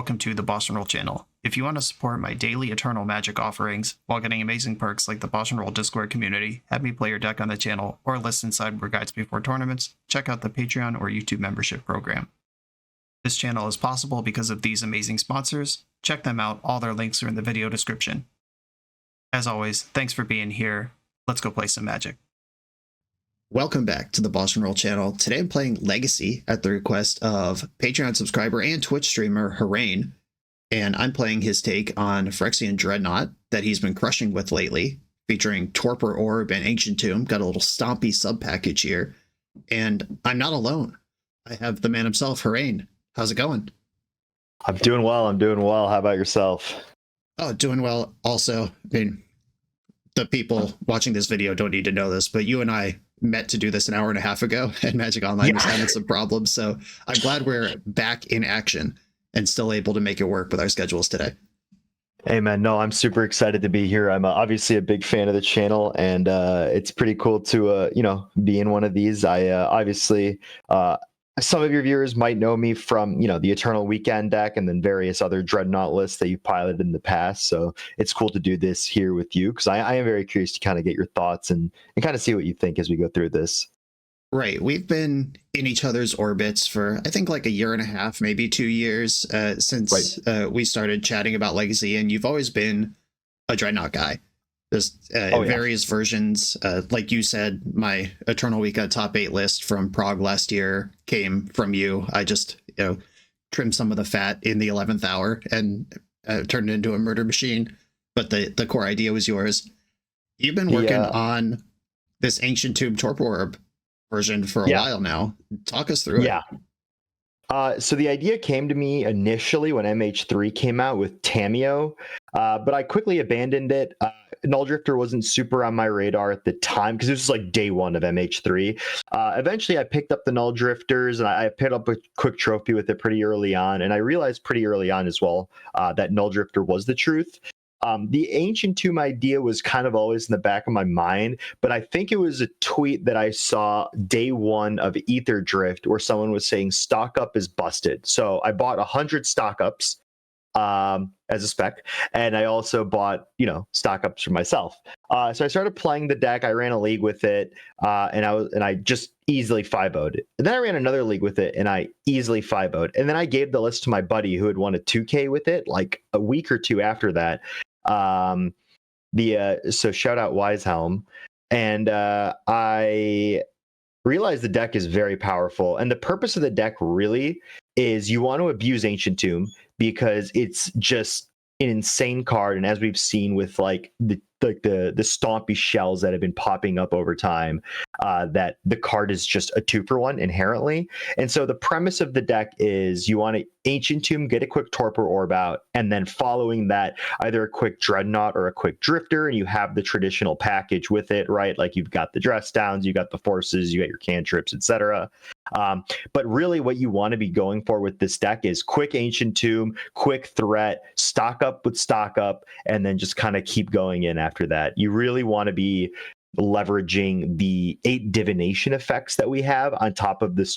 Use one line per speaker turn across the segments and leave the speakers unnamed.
welcome to the BoshNRoll channel. If you want to support my daily Eternal Magic offerings while getting amazing perks like the BoshNRoll Discord community, have me play your deck on the channel, or listen sideboard guides before tournaments, check out the Patreon or YouTube membership program. This channel is possible because of these amazing sponsors. Check them out, all their links are in the video description. As always, thanks for being here. Let's go play some Magic. Welcome back to the BoshNRoll channel. Today I'm playing Legacy at the request of Patreon subscriber and Twitch streamer hARAIN, and I'm playing his take on Phyrexian Dreadnought that he's been crushing with lately, featuring Torpor Orb and Ancient Tomb. Got a little Stompy sub package here, and I'm not alone. I have the man himself, hARAIN. How's it going?
I'm doing well. How about yourself?
Oh, doing well also. I mean, the people watching this video don't need to know this, but you and I met to do this an hour and a half ago, and Magic Online was having some problems. So I'm glad we're back in action and still able to make it work with our schedules today.
Hey man, no, I'm super excited to be here. I'm obviously a big fan of the channel, and it's pretty cool to be in one of these. I obviously some of your viewers might know me from, the Eternal Weekend deck and then various other Dreadnought lists that you've piloted in the past. So it's cool to do this here with you, because I am very curious to kind of get your thoughts and kind of see what you think as we go through this.
Right. We've been in each other's orbits for, I think, like a year and a half, maybe 2 years since we started chatting about Legacy. And you've always been a Dreadnought guy. Just various versions. Like you said, my Eternal Weekend top 8 list from Prague last year came from you. I just, trimmed some of the fat in the 11th hour and turned it into a murder machine. But the core idea was yours. You've been working on this Ancient Tomb Torpor Orb version for a while now. Talk us through it.
So the idea came to me initially when MH3 came out with Tamiyo, but I quickly abandoned it. Null Drifter wasn't super on my radar at the time because this was like day one of MH3. Eventually, I picked up the Null Drifters and I picked up a quick trophy with it pretty early on, and I realized pretty early on as well that Null Drifter was the truth. The Ancient Tomb idea was kind of always in the back of my mind, but I think it was a tweet that I saw day one of Ether Drift where someone was saying stock up is busted. So I bought 100 stock ups as a spec, and I also bought, stock ups for myself. So I started playing the deck. I ran a league with it, and I just easily 5-0'd it. And then I ran another league with it, and I easily 5-0'd. And then I gave the list to my buddy who had won a 2K with it, like a week or two after that. So shout out Wisehelm, and I realized the deck is very powerful, and the purpose of the deck really is you want to abuse Ancient Tomb because it's just an insane card, and as we've seen with the Stompy shells that have been popping up over time, that the card is just a 2-for-1 inherently. And so the premise of the deck is you want to Ancient Tomb, get a quick Torpor Orb out, and then following that, either a quick Dreadnought or a quick Drifter, and you have the traditional package with it, right? Like you've got the dress downs, you got the forces, you got your cantrips, etc. But really what you want to be going for with this deck is quick Ancient Tomb, quick threat, stock up with stock up, and then just kind of keep going in after that. You really want to be leveraging the 8 divination effects that we have on top of this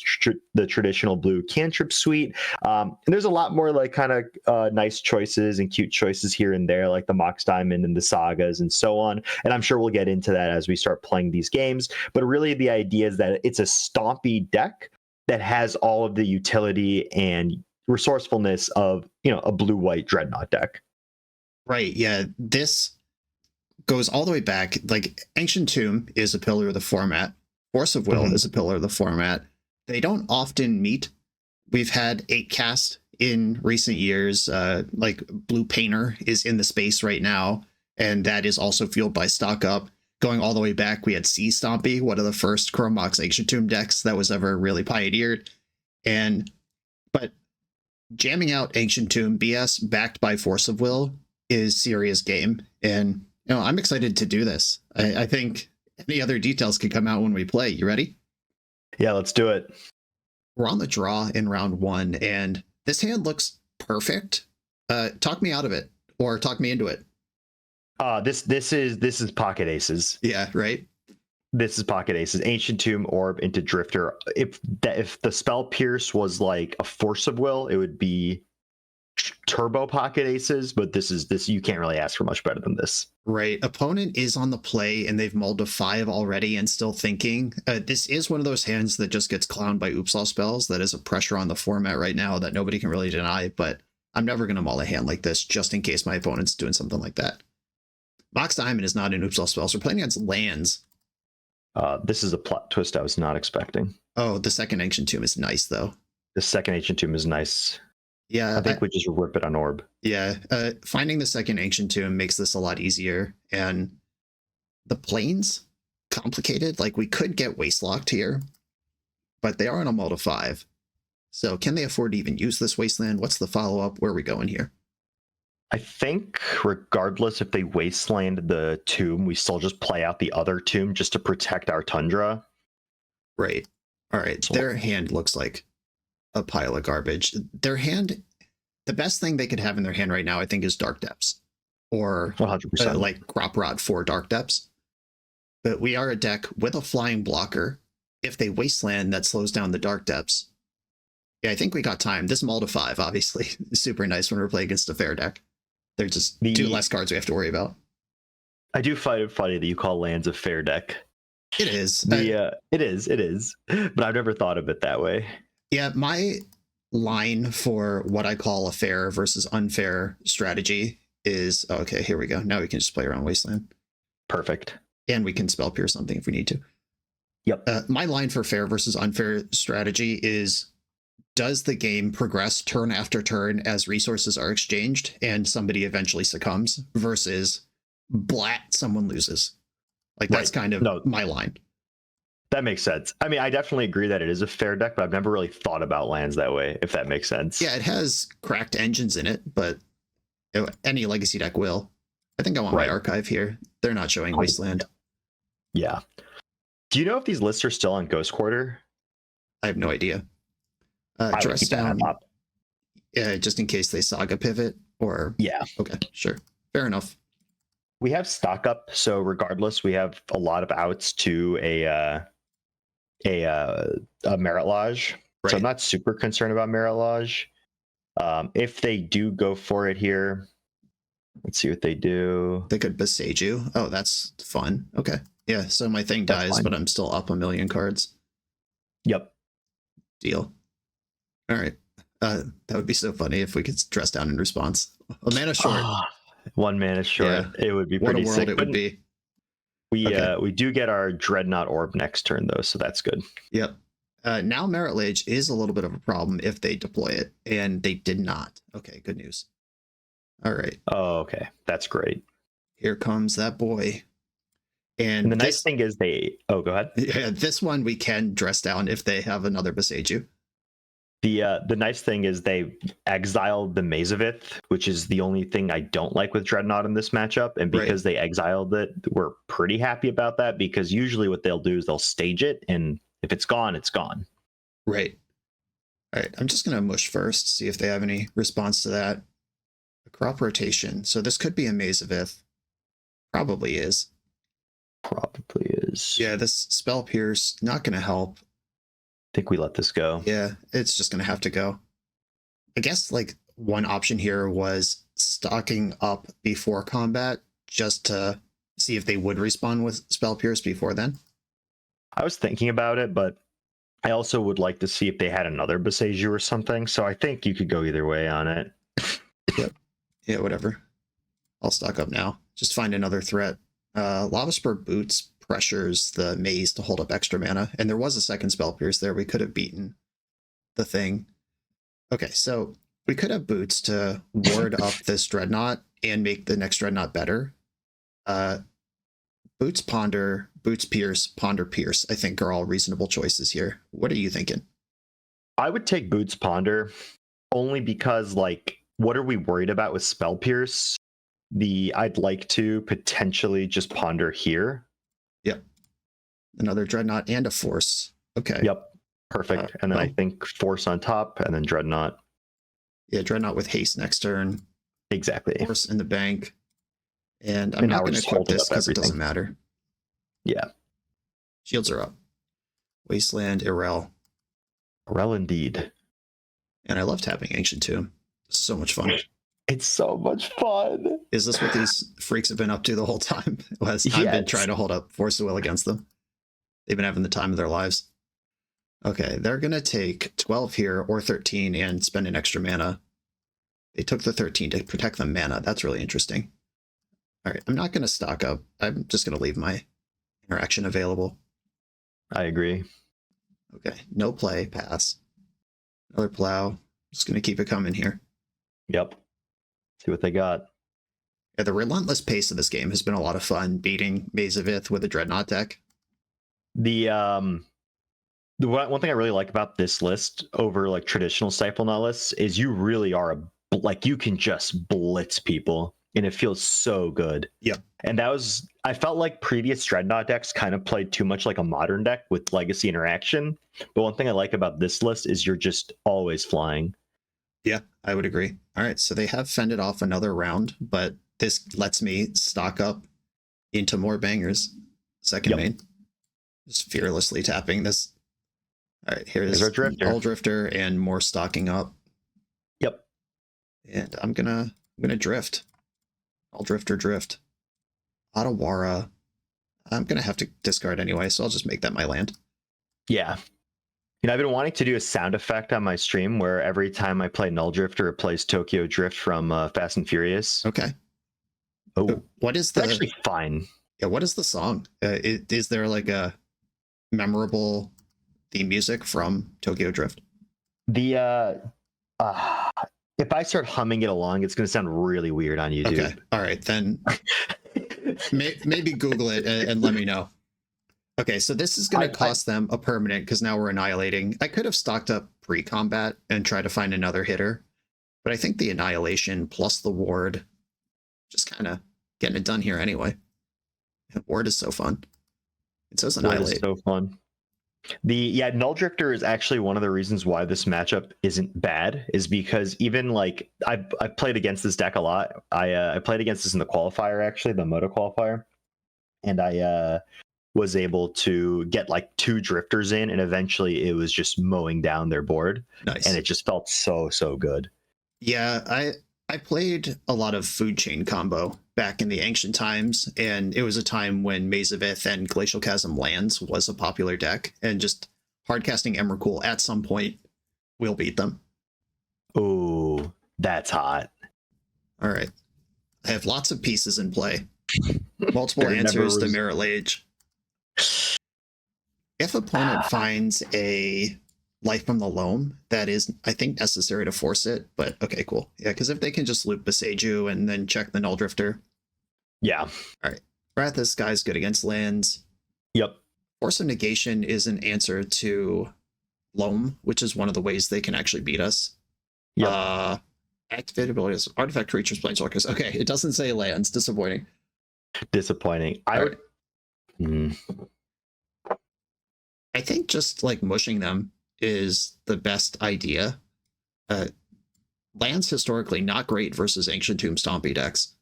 the traditional blue cantrip suite, and there's a lot more nice choices and cute choices here and there, like the Mox Diamond and the Sagas and so on, and I'm sure we'll get into that as we start playing these games. But really the idea is that it's a stompy deck that has all of the utility and resourcefulness of a blue-white Dreadnought deck.
Right, yeah, this goes all the way back. Like, Ancient Tomb is a pillar of the format. Force of Will is a pillar of the format. They don't often meet. We've had 8 cast in recent years. Like Blue Painter is in the space right now, and that is also fueled by stock up. Going all the way back, we had Sea Stompy, one of the first Chrome Mox Ancient Tomb decks that was ever really pioneered. But jamming out Ancient Tomb BS backed by Force of Will is serious game, and I'm excited to do this. I think any other details can come out when we play. You ready?
Yeah, let's do it.
We're on the draw in round 1, and this hand looks perfect. Talk me out of it, or talk me into it.
This is pocket aces.
Yeah, right.
This is pocket aces. Ancient Tomb Orb into Drifter. If the spell Pierce was like a Force of Will, it would be turbo pocket aces, but this you can't really ask for much better than this.
Right. Opponent is on the play and they've mulled to 5 already and still thinking. This is one of those hands that just gets clowned by Oopsaw spells. That is a pressure on the format right now that nobody can really deny, but I'm never going to mull a hand like this just in case my opponent's doing something like that. Mox Diamond is not an Oopsaw spell, so we're playing against lands.
This is a plot twist I was not expecting.
Oh, the second Ancient Tomb is nice, though.
The second Ancient Tomb is nice.
Yeah,
I think we just rip it on Orb.
Yeah, finding the second Ancient Tomb makes this a lot easier. And the planes, complicated. Like, we could get Wastelocked here, but they are on a mull to 5. So can they afford to even use this Wasteland? What's the follow-up? Where are we going here?
I think regardless if they Wasteland the tomb, we still just play out the other tomb just to protect our Tundra.
Right. All right. Their hand looks like a pile of garbage. Their hand, the best thing they could have in their hand right now, I think, is Dark Depths. Or
100%.
Like Crop Rot for Dark Depths. But we are a deck with a flying blocker. If they Wasteland, that slows down the Dark Depths. Yeah, I think we got time. This mull to 5, obviously, is super nice when we're playing against a fair deck. They're just 2 less cards we have to worry about.
I do find it funny that you call lands a fair deck.
It is.
It is. But I've never thought of it that way.
Yeah, my line for what I call a fair versus unfair strategy is, okay, here we go. Now we can just play around Wasteland.
Perfect.
And we can spell pierce something if we need to.
Yep.
My line for fair versus unfair strategy is, does the game progress turn after turn as resources are exchanged and somebody eventually succumbs versus blat, someone loses? Like, that's kind of my line.
That makes sense. I mean, I definitely agree that it is a fair deck, but I've never really thought about lands that way, if that makes sense.
Yeah, it has cracked engines in it, but any legacy deck will. I think I want my archive here. They're not showing Wasteland.
Yeah. Do you know if these lists are still on Ghost Quarter?
I have no idea. Dress down, just in case they Saga pivot, or okay, sure, fair enough.
We have stock up, so regardless, we have a lot of outs to a Merit Lodge.
Right.
So I'm not super concerned about Merit Lodge. If they do go for it here, let's see what they do.
They could Besage you. Oh, that's fun. Okay, yeah. So my thing dies, but I'm still up a million cards.
Yep.
Deal. All right. That would be so funny if we could dress down in response. A mana short.
1 mana short. Yeah. It would be pretty sick.
What a world it would be.
We do get our Dreadnought Orb next turn, though, so that's good.
Yep. Now Merit Lodge is a little bit of a problem if they deploy it, and they did not. Okay, good news. All right.
Oh, okay. That's great.
Here comes that boy. And
the nice thing is they... Oh, go ahead.
Yeah, this one we can dress down if they have another Besage you.
The nice thing is they exiled the Mazavith, which is the only thing I don't like with Dreadnought in this matchup. And because they exiled it, we're pretty happy about that, because usually what they'll do is they'll stage it, and if it's gone, it's gone.
Right. All right. I'm just going to mush first, see if they have any response to that. A crop rotation. So this could be a Mazavith. Probably is.
Probably is.
Yeah, this Spell Pierce, not going to help.
I think we let this go.
Yeah, it's just going to have to go. I guess like one option here was stocking up before combat just to see if they would respawn with Spell Pierce before then.
I was thinking about it, but I also would like to see if they had another Besage you or something. So I think you could go either way on it.
Yep. Yeah, whatever. I'll stock up now. Just find another threat. Lava Spur Boots pressures the Maze to hold up extra mana, and there was a second Spell Pierce there. We could have beaten the thing. Okay, so we could have Boots to ward up this Dreadnought and make the next Dreadnought better. Boots Ponder, Boots Pierce, Ponder Pierce, I think are all reasonable choices here. What are you thinking?
I would take Boots Ponder only because, like, what are we worried about with Spell Pierce? I'd like to potentially just Ponder here.
Yep. Another Dreadnought and a Force. Okay.
Yep. Perfect. And then I think Force on top, and then Dreadnought.
Yeah, Dreadnought with haste next turn.
Exactly.
Force in the bank. And I'm not going to equip this because it doesn't matter.
Yeah.
Shields are up. Wasteland, Irrel.
Irrel indeed.
And I love tapping Ancient Tomb.
So much fun.
It's so much fun.
Is this what these freaks have been up to the whole time? Has time been trying to hold up Force of Will against them? They've been having the time of their lives. Okay, they're going to take 12 here or 13 and spend an extra mana. They took the 13 to protect the mana. That's really interesting. All right, I'm not going to stock up. I'm just going to leave my interaction available.
I agree.
Okay, no play, pass. Another plow. Just going to keep it coming here.
Yep. See what they got.
Yeah, the relentless pace of this game has been a lot of fun, beating Maze of Ith with a Dreadnought deck.
The one thing I really like about this list over like traditional Stifle Knot lists is you really are you can just blitz people and it feels so good.
Yep.
And I felt like previous Dreadnought decks kind of played too much like a modern deck with legacy interaction. But one thing I like about this list is you're just always flying.
Yeah, I would agree. All right, so they have fended off another round, but this lets me stock up into more bangers. Second main. Just fearlessly tapping this. All right, here's
our Drifter.
All Drifter and more stocking up.
Yep.
And I'm gonna drift. All Drifter drift. Otawara. I'm gonna have to discard anyway, so I'll just make that my land.
Yeah. You know, I've been wanting to do a sound effect on my stream where every time I play Null Drifter, it plays Tokyo Drift from Fast and Furious.
Okay.
Oh,
what is
it's actually fine.
Yeah, what is the song? Is there like a memorable theme music from Tokyo Drift?
The if I start humming it along, it's going to sound really weird on YouTube.
Okay, all right, then maybe Google it and let me know. Okay, so this is going to cost them a permanent because now we're annihilating. I could have stocked up pre-combat and tried to find another hitter, but I think the annihilation plus the ward, just kind of getting it done here anyway. Ward is so fun. It says annihilate.
So fun. Null Drifter is actually one of the reasons why this matchup isn't bad, is because even like I played against this deck a lot. I played against this in the qualifier, actually, the Moto qualifier, and I was able to get like 2 drifters in, and eventually it was just mowing down their board.
Nice.
And it just felt so good.
Yeah, I played a lot of food chain combo back in the ancient times, and it was a time when Maze of Ith and Glacial Chasm lands was a popular deck, and just hardcasting Emrakul at some point will beat them.
Oh, that's hot.
All right. I have lots of pieces in play. Multiple answers to Merit Lage. If opponent finds a Life from the Loam, that is, I think, necessary to force it, but okay, cool. Yeah, because if they can just loop Beseju and then check the Null Drifter.
Yeah.
All right. Wrath, this guy's good against lands.
Yep.
Force of Negation is an answer to Loam, which is one of the ways they can actually beat us.
Yep.
Activated abilities, artifact creatures, planeswalkers. Okay, it doesn't say lands. Disappointing. I think just like mushing them is the best idea. Lands historically not great versus Ancient Tomb Stompy decks.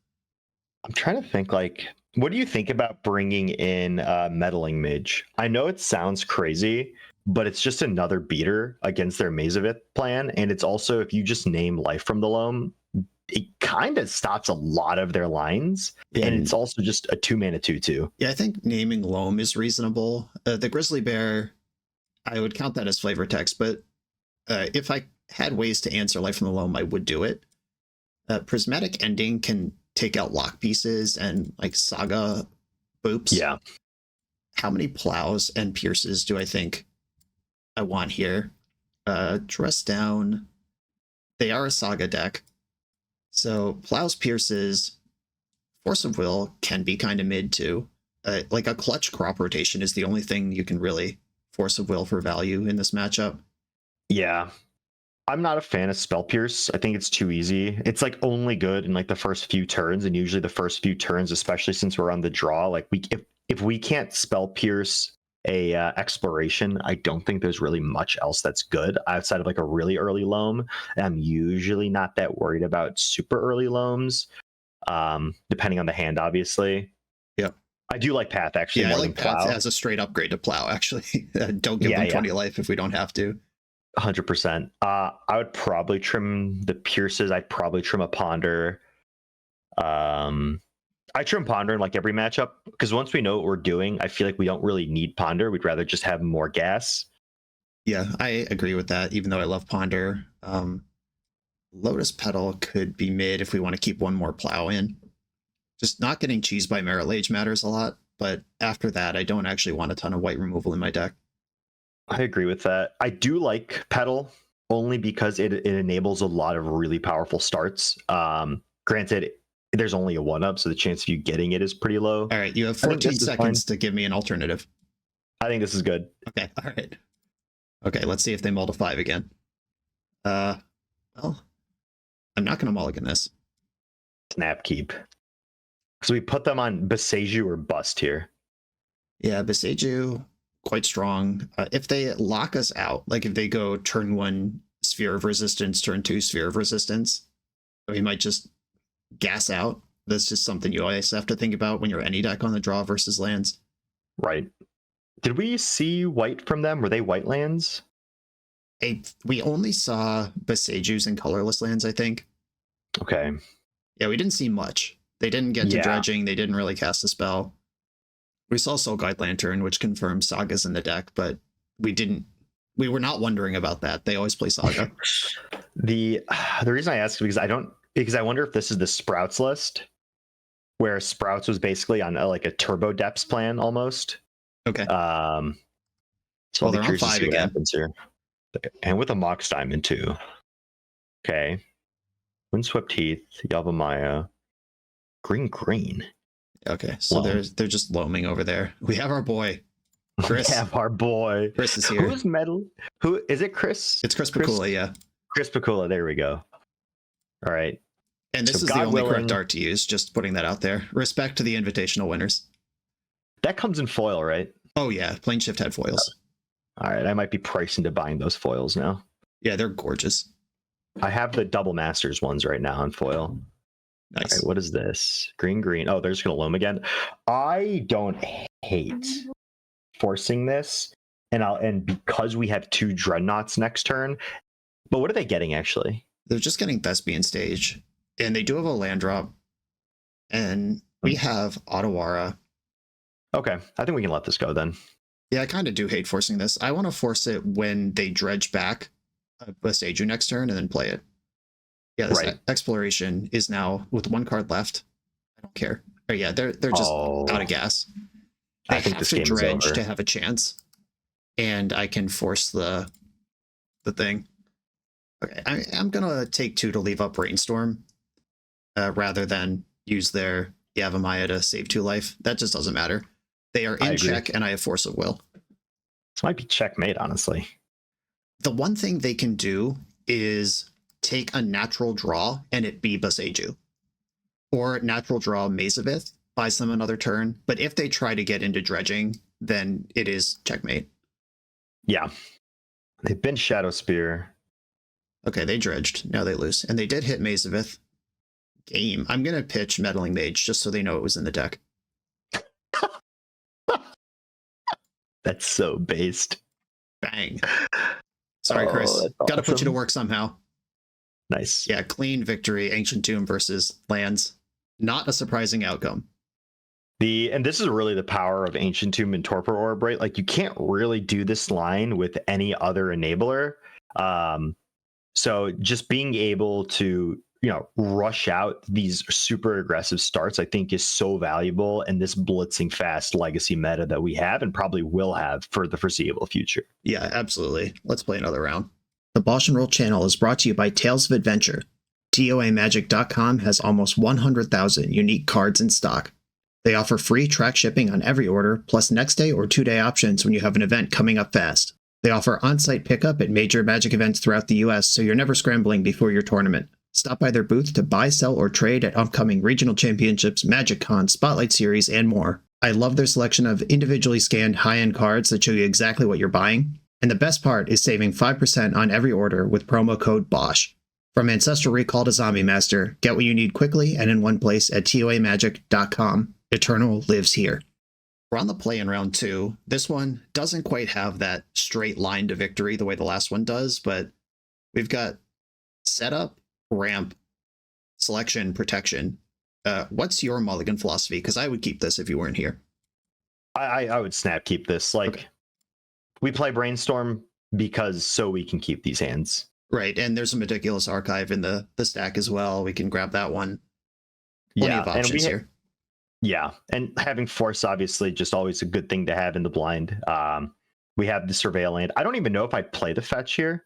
I'm trying to think, like, what do you think about bringing in Meddling Mage? I know it sounds crazy, but it's just another beater against their Maze of Ith plan, and it's also, if you just name Life from the Loam, it kind of stops a lot of their lines, and it's also just a 2-mana 2/2.
Yeah, I think naming Loam is reasonable. The Grizzly Bear, I would count that as flavor text, but if I had ways to answer Life from the Loam, I would do it. Prismatic Ending can take out lock pieces and like Saga boops.
Yeah.
How many plows and pierces do I think I want here? Dress down. They are a Saga deck. So plows, pierces, Force of Will can be kind of mid too. Like a clutch crop rotation is the only thing you can really Force of Will for value in this matchup.
Yeah. I'm not a fan of Spell Pierce. I think it's too easy. It's like only good in like the first few turns, and usually the first few turns, especially since we're on the draw, like if we can't Spell Pierce a exploration, I don't think there's really much else that's good outside of like a really early loam. And I'm usually not that worried about super early loams, depending on the hand, obviously.
Yep.
I do like Path actually.
Yeah,
more
I like
than Plow.
Path as a straight upgrade to Plow, actually. Don't give them 20 life if we don't have to.
100%. I would probably trim the Pierces. I'd probably trim a Ponder. I trim Ponder in like every matchup because once we know what we're doing, I feel like we don't really need Ponder. We'd rather just have more gas.
Yeah, I agree with that, even though I love Ponder. Lotus Petal could be mid if we want to keep one more plow in. Just not getting cheesed by Merit Lage matters a lot, but after that, I don't actually want a ton of white removal in my deck.
I agree with that. I do like Petal only because it enables a lot of really powerful starts. Granted, there's only a 1-up, so the chance of you getting it is pretty low.
All right, you have 14 seconds to give me an alternative.
I think this is good.
Okay, all right. Okay, let's see if they mull to 5 again. Well, I'm not going to mulligan this.
Snap keep. So we put them on Boseiju or Bust here.
Yeah, Boseiju, quite strong. If they lock us out, like if they go turn 1 Sphere of Resistance, turn 2 Sphere of Resistance, we might just gas out. That's just something you always have to think about when you're any deck on the draw versus lands.
Right. Did we see white from them? Were they white lands?
We only saw Boseijus and colorless lands, I think.
Okay.
Yeah, we didn't see much. They didn't get to dredging. They didn't really cast a spell. We saw Soul Guide Lantern, which confirms Saga's in the deck, but we were not wondering about that. They always play Saga.
The reason I ask is because I wonder if this is the Sprouts list, where Sprouts was basically on like a Turbo Depths plan almost.
Okay.
So
well, they're on 5 again.
Happens here. And with a Mox Diamond too. Okay. Windswept Heath, Yavimaya, green.
Okay, so they're just loaming over there. We have our boy, Chris.
We have our boy.
Chris is here.
Who's metal? Who is it? Chris?
It's Chris Pakula, yeah.
Chris Pakula. There we go. All right.
And this is the only correct art to use. Just putting that out there. Respect to the invitational winners.
That comes in foil, right?
Oh yeah, Plane Shift had foils.
All right, I might be priced into buying those foils now.
Yeah, they're gorgeous.
I have the Double Masters ones right now on foil.
Nice.
All right, what is this? Green. Oh, they're just going to loam again. I don't hate forcing this. And because we have 2 Dreadnoughts next turn. But what are they getting, actually?
They're just getting Thespian Stage. And they do have a land drop. And we have Otawara.
Okay, I think we can let this go then.
Yeah, I kind of do hate forcing this. I want to force it when they dredge back Boseiju next turn and then play it. Yeah, this exploration is now with 1 card left. I don't care. Oh yeah, they're just out of gas. They
I think
have
this
to
game
dredge
is over.
to have a chance, and I can force the thing. Okay, I'm gonna take 2 to leave up Rainstorm, rather than use their Yavimaya to save 2 life. That just doesn't matter. They are in check, and I have Force of Will.
This might be checkmate, honestly.
The one thing they can do is take a natural draw and it be Boseiju. Or natural draw Mazavith, buys them another turn. But if they try to get into dredging, then it is checkmate.
Yeah. They've been Shadow Spear.
Okay, they dredged. Now they lose. And they did hit Mazavith. Game. I'm going to pitch Meddling Mage just so they know it was in the deck.
That's so based.
Bang. Sorry, Chris. Got to put you to work somehow.
Nice.
Yeah, clean victory. Ancient Tomb versus lands. Not a surprising outcome.
And this is really the power of Ancient Tomb and Torpor Orb, right? Like you can't really do this line with any other enabler. So just being able to, rush out these super aggressive starts, I think is so valuable in this blitzing fast legacy meta that we have and probably will have for the foreseeable future.
Yeah, absolutely. Let's play another round. The BoshNRoll channel is brought to you by Tales of Adventure. TOAMagic.com has almost 100,000 unique cards in stock. They offer free track shipping on every order, plus next day or 2-day options when you have an event coming up fast. They offer on-site pickup at major Magic events throughout the US, so you're never scrambling before your tournament. Stop by their booth to buy, sell, or trade at upcoming regional championships, Magic Con, Spotlight Series, and more. I love their selection of individually scanned high-end cards that show you exactly what you're buying. And the best part is saving 5% on every order with promo code BOSH. From Ancestral Recall to Zombie Master, get what you need quickly and in one place at TOAMagic.com. Eternal lives here. We're on the play in round 2. This one doesn't quite have that straight line to victory the way the last one does, but we've got setup, ramp, selection, protection. What's your mulligan philosophy? Because I would keep this if you weren't here.
I would snap keep this. Like,
Okay.
we play Brainstorm because so we can keep these hands.
Right, and there's a Meticulous Archive in the stack as well. We can grab that one. Plenty of options here.
Yeah, and having Force obviously just always a good thing to have in the blind. We have the Surveil Land. I don't even know if I play the fetch here.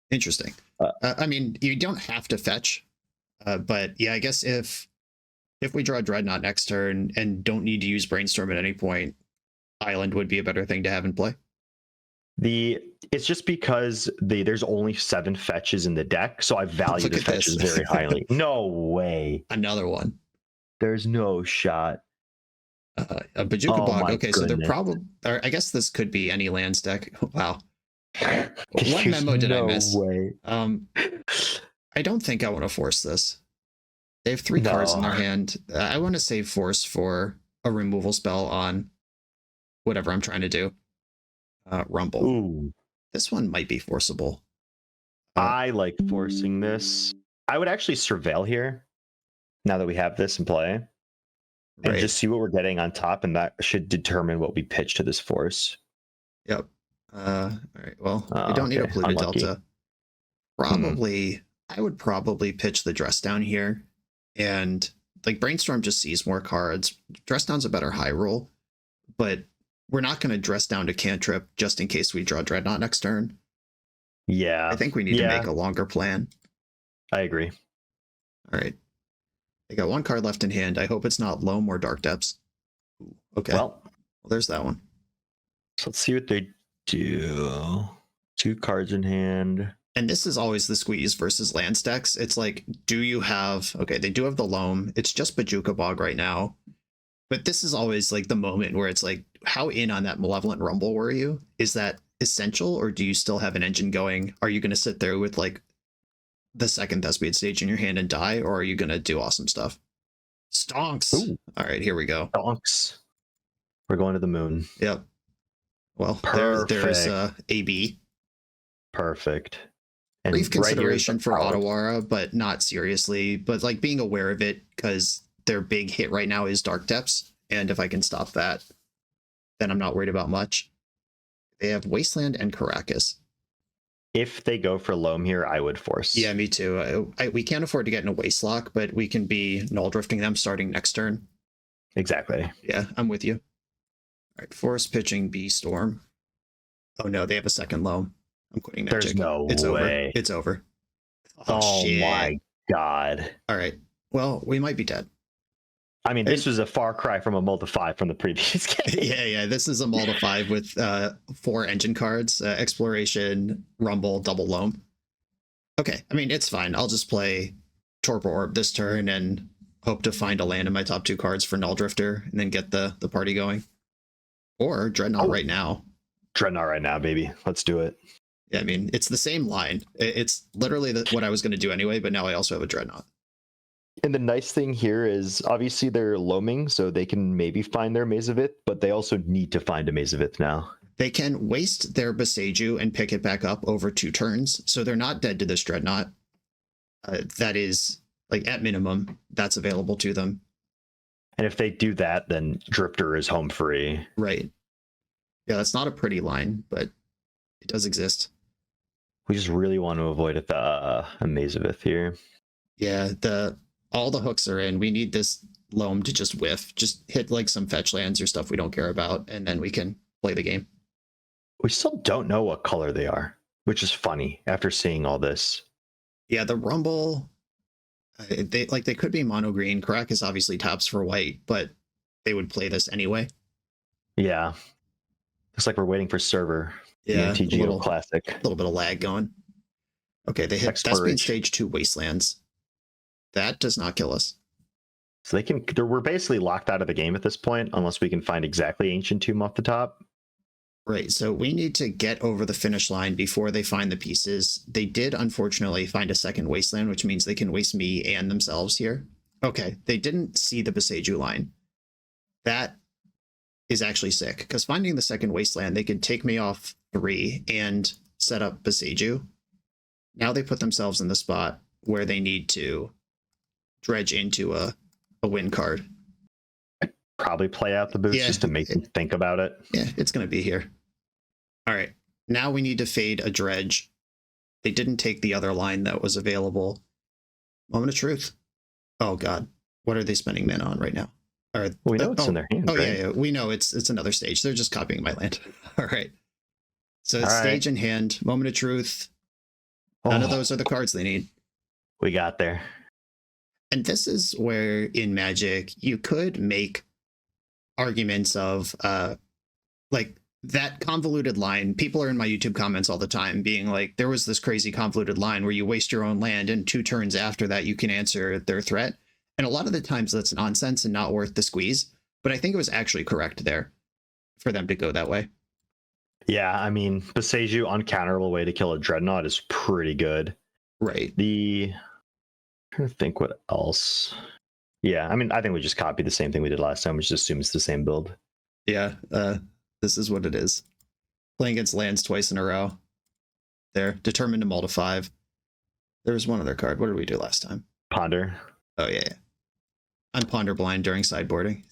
Interesting. I mean, you don't have to fetch, but yeah, I guess if we draw Dreadnought next turn and don't need to use Brainstorm at any point, Island would be a better thing to have in play.
It's just because there's only 7 fetches in the deck, so I value
Look
the
at
fetches
this.
very highly. No way.
Another one.
There's no shot.
A Bajuka
Oh
Bog.
my
Okay, so they're
goodness.
probably, or I guess this could be any lands deck. Wow. What
There's
memo did I
no
miss?
way.
I don't think I want to force this. They have 3 cards in their hand. I want to save force for a removal spell on whatever I'm trying to do. Rumble.
Ooh.
This one might be forcible.
I like forcing this. I would actually surveil here now that we have this in play and
Right.
just see what we're getting on top, and that should determine what we pitch to this force.
Yep. All right. Well, we
Oh,
don't need a
okay.
polluted
Unlucky.
delta. Probably, I would probably pitch the dress down here, and like Brainstorm just sees more cards. Dress down's a better high roll, but we're not going to dress down to cantrip just in case we draw Dreadnought next turn.
Yeah,
I think we need to make a longer plan.
I agree.
All right. They got 1 card left in hand. I hope it's not Loam or Dark Depths. Ooh, okay.
Well,
There's that one.
so let's see what they do. 2 cards in hand.
And this is always the squeeze versus land stacks. It's like, do you have, okay, they do have the Loam. It's just Bajuka Bog right now. But this is always like the moment where it's like, how in on that Malevolent Rumble were you? Is that essential, or do you still have an engine going? Are you going to sit there with like the second Thespian stage in your hand and die, or are you going to do awesome stuff? Stonks.
Ooh.
All right, here we go.
Donks. We're going to the moon.
Yep. Well, there's AB.
Perfect. And
Brief
right here is
consideration
the
for
power.
Ottawara, but not seriously. But like being aware of it, because their big hit right now is Dark Depths, and if I can stop that, then I'm not worried about much. They have Wasteland and Caracas.
If they go for Loam here, I would force.
Yeah, me too. We can't afford to get in a waste lock, but we can be null drifting them starting next turn.
Exactly.
Yeah, I'm with you. All right, force pitching B Storm. Oh no, they have a second Loam. I'm quitting Magic.
There's no
it's
way.
Over. It's over.
Oh
shit.
my god.
All right. Well, we might be dead.
I mean, this was a far cry from a Multi 5 from the previous game.
Yeah. This is a Multi 5 with 4 engine cards, Exploration, Rumble, Double Loam. Okay, I mean, it's fine. I'll just play Torpor Orb this turn and hope to find a land in my top 2 cards for Null Drifter and then get the party going. Or Dreadnought right now.
Dreadnought right now, baby. Let's do it.
Yeah, I mean, it's the same line. It's literally what I was going to do anyway, but now I also have a Dreadnought.
And the nice thing here is obviously they're loaming, so they can maybe find their Mazavith, but they also need to find a Mazavith now.
They can waste their Beseiju and pick it back up over 2 turns, so they're not dead to this Dreadnought. That is, like, at minimum, that's available to them.
And if they do that, then Drifter is home free.
Right. Yeah, that's not a pretty line, but it does exist.
We just really want to avoid a Mazavith here.
Yeah, all the hooks are in. We need this Loam to just whiff. Just hit like some fetch lands or stuff we don't care about, and then we can play the game.
We still don't know what color they are, which is funny after seeing all this.
Yeah, the Rumble, they could be mono green. Caracas obviously taps for white, but they would play this anyway.
Yeah. Looks like we're waiting for server.
Yeah,
the MTG Classic.
A little bit of lag going. Okay, they hit Thespian Stage 2 Wastelands. That does not kill us.
So we're basically locked out of the game at this point, unless we can find exactly Ancient Tomb off the top.
Right, so we need to get over the finish line before they find the pieces. They did, unfortunately, find a second Wasteland, which means they can waste me and themselves here. Okay, they didn't see the Beseiju line. That is actually sick, because finding the second Wasteland, they can take me off 3 and set up Beseiju. Now they put themselves in the spot where they need to dredge into a win card.
Probably play out the boost just to make them think about it.
Yeah, it's going to be here. All right, now we need to fade a dredge. They didn't take the other line that was available. Moment of truth. Oh God, what are they spending mana on right now? Or
we know it's in their hand.
Oh
right?
yeah, we know it's another stage. They're just copying my land. All right. So it's stage in hand. Moment of truth. None of those are the cards they need.
We got there.
And this is where in Magic you could make arguments of like that convoluted line. People are in my YouTube comments all the time being like, there was this crazy convoluted line where you waste your own land and 2 turns after that you can answer their threat. And a lot of the times that's nonsense and not worth the squeeze. But I think it was actually correct there for them to go that way.
Yeah, I mean, Beseiju, uncounterable way to kill a Dreadnought is pretty good.
Right.
I'm trying to think what else. Yeah, I mean, I think we just copied the same thing we did last time. We just assume it's the same build.
Yeah, this is what it is. Playing against lands twice in a row. They're determined to mull to 5. There was one other card. What did we do last time?
Ponder.
Oh, yeah. I'm ponder blind during sideboarding.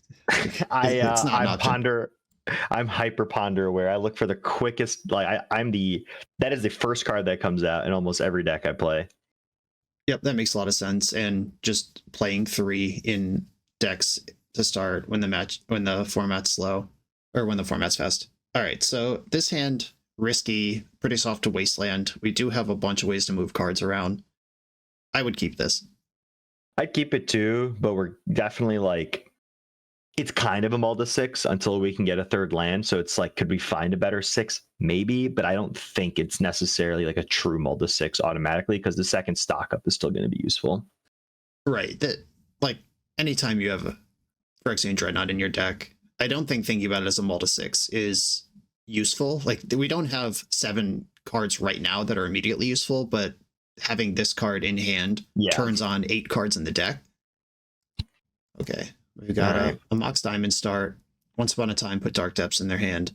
I'm hyper ponder where I look for the quickest, like that is the first card that comes out in almost every deck I play.
Yep, that makes a lot of sense. And just playing 3 in decks to start when the format's slow, or when the format's fast. All right, so this hand, risky, pretty soft to Wasteland. We do have a bunch of ways to move cards around. I would keep this.
I'd keep it too, but we're definitely like, it's kind of a mull to 6 until we can get a third land. So it's like, could we find a better 6? Maybe, but I don't think it's necessarily like a true mull to 6 automatically, because the second stock up is still going to be useful.
Right. That, like, anytime you have a Phyrexian Dreadnought in your deck, I don't think thinking about it as a mull to 6 is useful. Like, we don't have 7 cards right now that are immediately useful, but having this card in hand turns on 8 cards in the deck. Okay. We've got a Mox Diamond start. Once upon a time, put Dark Depths in their hand.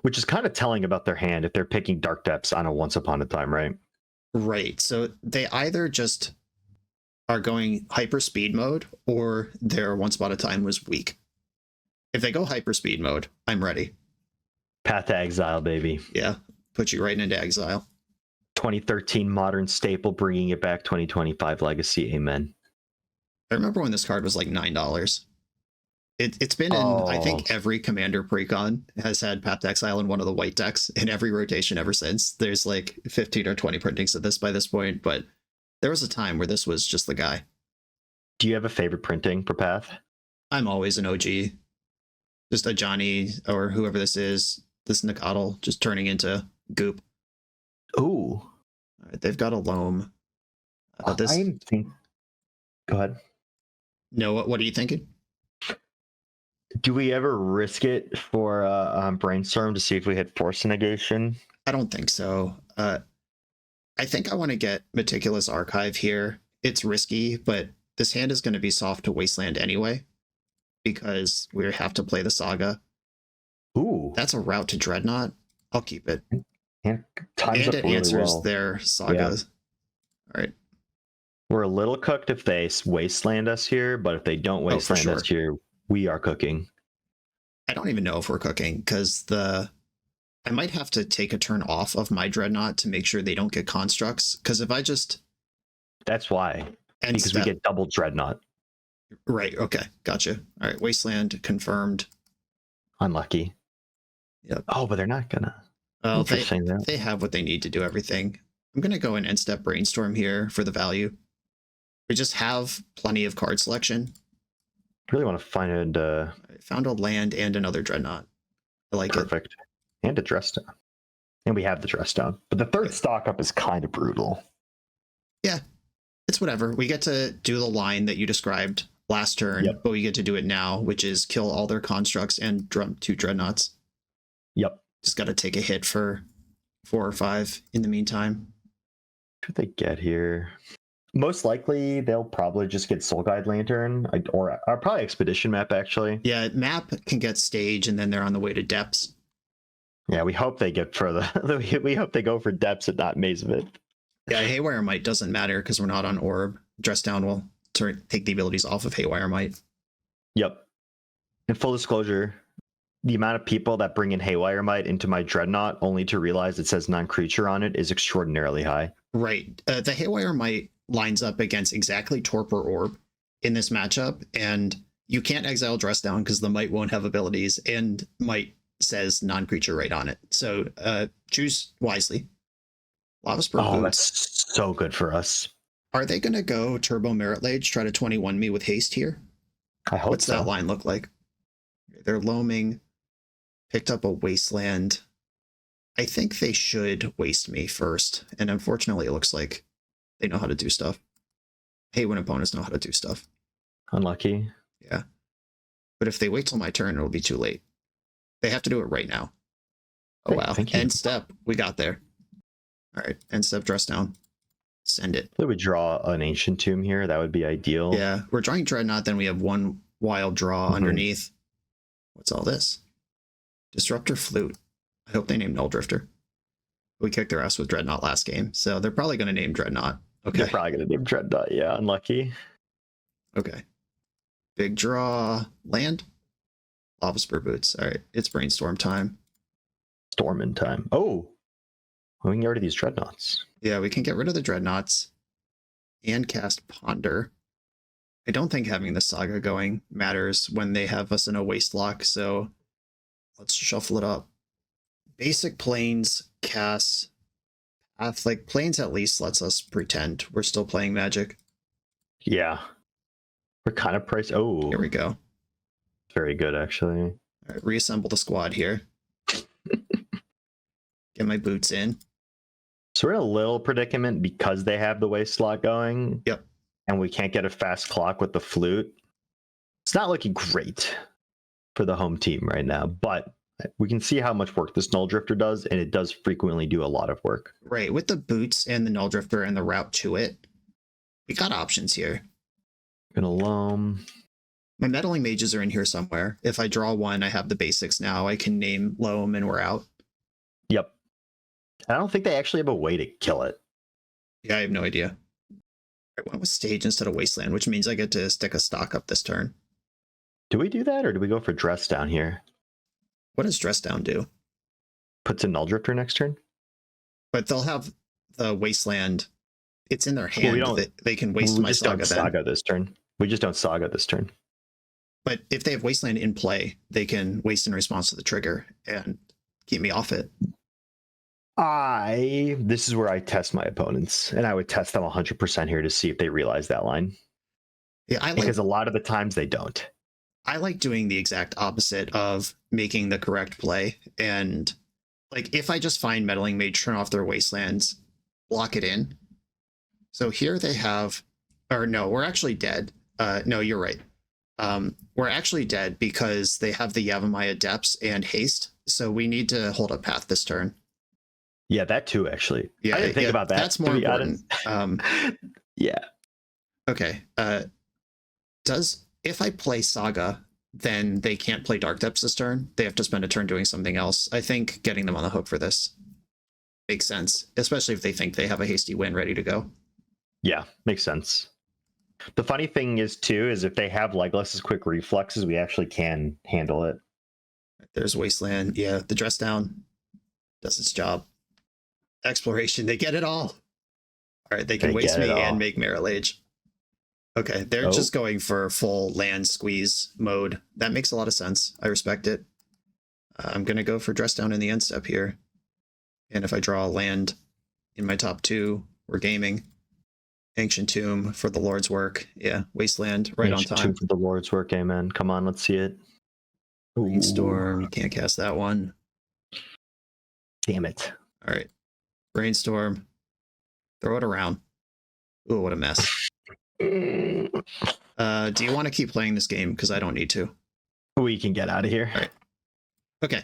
Which is kind of telling about their hand if they're picking Dark Depths on a Once Upon a Time, right?
Right. So they either just are going hyper speed mode, or their Once Upon a Time was weak. If they go hyper speed mode, I'm ready.
Path to Exile, baby.
Yeah. Put you right into exile.
2013 modern staple, bringing it back. 2025 legacy. Amen.
I remember when this card was like $9. It's been in, I think, every Commander precon has had Path to Exile in one of the white decks in every rotation ever since. There's like 15 or 20 printings of this by this point, but there was a time where this was just the guy.
Do you have a favorite printing for Path?
I'm always an OG. Just a Johnny or whoever this is, this Nicodle, just turning into goop.
Ooh.
All right, they've got a Loam.
Go ahead.
No, what are you thinking?
Do we ever risk it for Brainstorm to see if we hit Force Negation?
I don't think so. I think I want to get Meticulous Archive here. It's risky, but this hand is going to be soft to Wasteland anyway, because we have to play the Saga.
Ooh.
That's a route to Dreadnought. I'll keep it.
And
it answers their Sagas. Yeah. All right.
We're a little cooked if they Wasteland us here, but if they don't Wasteland us here, we are cooking.
I don't even know if we're cooking, because I might have to take a turn off of my Dreadnought to make sure they don't get constructs, because if I just...
That's why. Because we get double Dreadnought.
Right, okay, gotcha. All right, Wasteland confirmed.
Unlucky.
Yep.
Oh, but they're not gonna.
Well, they have what they need to do everything. I'm gonna go and end-step Brainstorm here for the value. We just have plenty of card selection.
I really want to find
I found a land and another Dreadnought. I like
perfect. And a Dress Down. And we have the Dress Down. But the third stock up is kind of brutal.
Yeah. It's whatever. We get to do the line that you described last turn, but we get to do it now, which is kill all their constructs and drum 2 Dreadnoughts.
Yep.
Just got to take a hit for 4 or 5 in the meantime.
What should they get here? Most likely, they'll probably just get Soul Guide Lantern or probably Expedition Map, actually.
Yeah, map can get stage, and then they're on the way to depths.
Yeah, we hope they get for the. We hope they go for depths and not Maze of It.
Yeah, Haywire Might doesn't matter because we're not on Orb. Dress Down will take the abilities off of Haywire Might.
Yep. In full disclosure, the amount of people that bring in Haywire Might into my Dreadnought only to realize it says non-creature on it is extraordinarily high.
Right. The Haywire Might lines up against exactly Torpor Orb in this matchup, and you can't exile Dress Down because the Might won't have abilities, and Might says non-creature right on it. So choose wisely. Lava Spur
Oh,
Boots.
that's so good for us.
Are they going to go Turbo Merit Lage, try to 21 me with haste here?
I hope
What's
so.
that line look like? They're loaming, picked up a Wasteland. I think they should waste me first, and unfortunately it looks like they know how to do stuff. I hate when opponents know how to do stuff.
Unlucky.
Yeah. But if they wait till my turn, it'll be too late. They have to do it right now. Oh,
Great,
wow.
thank you.
End step. We got there. All right. End step, Dress Down. Send it.
If we draw an Ancient Tomb here, that would be ideal.
Yeah. We're drawing Dreadnought, then we have one wild draw underneath. What's all this? Disruptor Flute. I hope they name Null Drifter. We kicked their ass with Dreadnought last game, so they're probably going to name Dreadnought. Okay.
They're probably going to name Dreadnought. Yeah, unlucky.
Okay. Big draw. Land. Lava Spur Boots. All right. It's Brainstorm time.
Storm in time. Oh, we can get rid of these Dreadnoughts.
Yeah, we can get rid of the Dreadnoughts and cast Ponder. I don't think having the Saga going matters when they have us in a waste lock, so let's shuffle it up. Basic Plains casts Path. Like, Plains at least lets us pretend we're still playing Magic.
Yeah. We're kind of priced. Oh,
Here we go.
very good, actually.
All right, reassemble the squad here. Get my boots in.
So we're in a little predicament because they have the waste slot going.
Yep.
And we can't get a fast clock with the flute. It's not looking great for the home team right now, but we can see how much work this Null Drifter does, and it does frequently do a lot of work.
Right, with the boots and the Null Drifter and the route to it, we got options here.
Gonna loam.
My Meddling Mages are in here somewhere. If I draw one, I have the basics now. I can name Loam and we're out.
Yep. I don't think they actually have a way to kill it.
Yeah, I have no idea. I went with Stage instead of Wasteland, which means I get to stick a stock up this turn.
Do we do that, or do we go for Dress Down here?
What does Dress Down do?
Puts a Null Drifter next turn?
But they'll have the Wasteland. It's in their hand.
Well,
they can waste
we
my
just
Saga
don't
then.
Saga this turn. We just don't Saga this turn.
But if they have Wasteland in play, they can waste in response to the trigger and keep me off it.
This is where I test my opponents, and I would test them 100% here to see if they realize that line.
Yeah,
Because a lot of the times they don't.
I like doing the exact opposite of making the correct play. And like, if I just find Meddling Mage, turn off their Wastelands, block it in. So here they have, or no, we're actually dead. No, you're right. We're actually dead because they have the Yavimaya Depths and Haste. So we need to hold up Path this turn.
Yeah, that too, actually.
Yeah,
I didn't think about that.
That's more important.
Yeah.
Okay. If I play Saga, then they can't play Dark Depths this turn. They have to spend a turn doing something else. I think getting them on the hook for this makes sense, especially if they think they have a hasty win ready to go.
Yeah, makes sense. The funny thing is, too, is if they have Legolas's quick reflexes, we actually can handle it.
There's Wasteland. Yeah, the Dress Down does its job. Exploration, they get it all. All right, they can waste me and make Merit Lage. Okay, they're just going for full land squeeze mode. That makes a lot of sense. I respect it. I'm going to go for Dress Down in the end step here. And if I draw a land in my top two, we're gaming. Ancient Tomb for the Lord's work. Yeah, Wasteland right
Ancient
on time.
Tomb for the Lord's work, amen. Come on, let's see it.
Brainstorm, you can't cast that one.
Damn it.
All right. Brainstorm. Throw it around. Ooh, what a mess. Do you want to keep playing this game? Because I don't need to.
We can get out of here.
All right. Okay.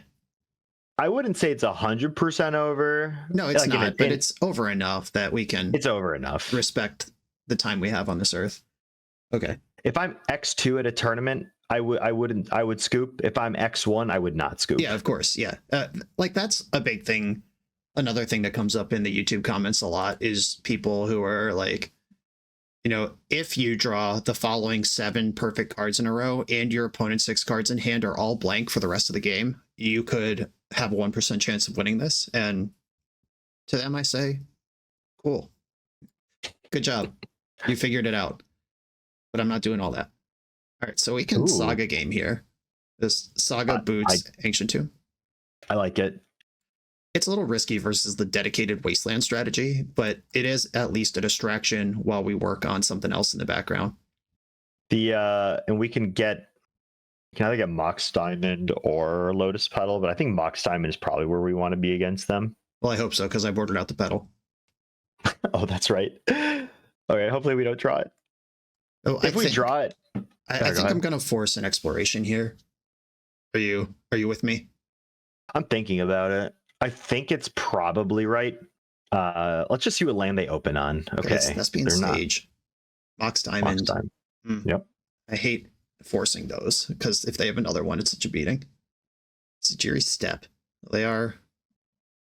I wouldn't say it's 100% over.
No, it's
Like,
not, but it's over enough that we can.
It's over enough.
Respect the time we have on this earth. Okay.
If I'm X2 at a tournament, I would scoop. If I'm X1, I would not scoop.
Yeah, of course. Yeah. Like that's a big thing. Another thing that comes up in the YouTube comments a lot is people who are like, you know, if you draw the following 7 perfect cards in a row and your opponent's 6 cards in hand are all blank for the rest of the game, you could have a 1% chance of winning this. And to them, I say, cool. Good job. You figured it out. But I'm not doing all that. All right, so we can Saga game here. This Saga boots Ancient Tomb.
I like it.
It's a little risky versus the dedicated Wasteland strategy, but it is at least a distraction while we work on something else in the background.
And we can either get Mox Diamond or Lotus Petal, but I think Mox Diamond is probably where we want to be against them.
Well, I hope so, because I bordered out the petal.
Oh, that's right. Okay, hopefully we don't draw it.
Oh,
if we draw it,
I think I'm going to force an exploration here. Are you with me?
I'm thinking about it. I think it's probably right. Let's just see what land they open on. Okay,
that's being Sage. Mox Diamond.
Mox Diamond. Yep.
I hate forcing those because if they have another one, it's such a beating. Sajiri Step. They are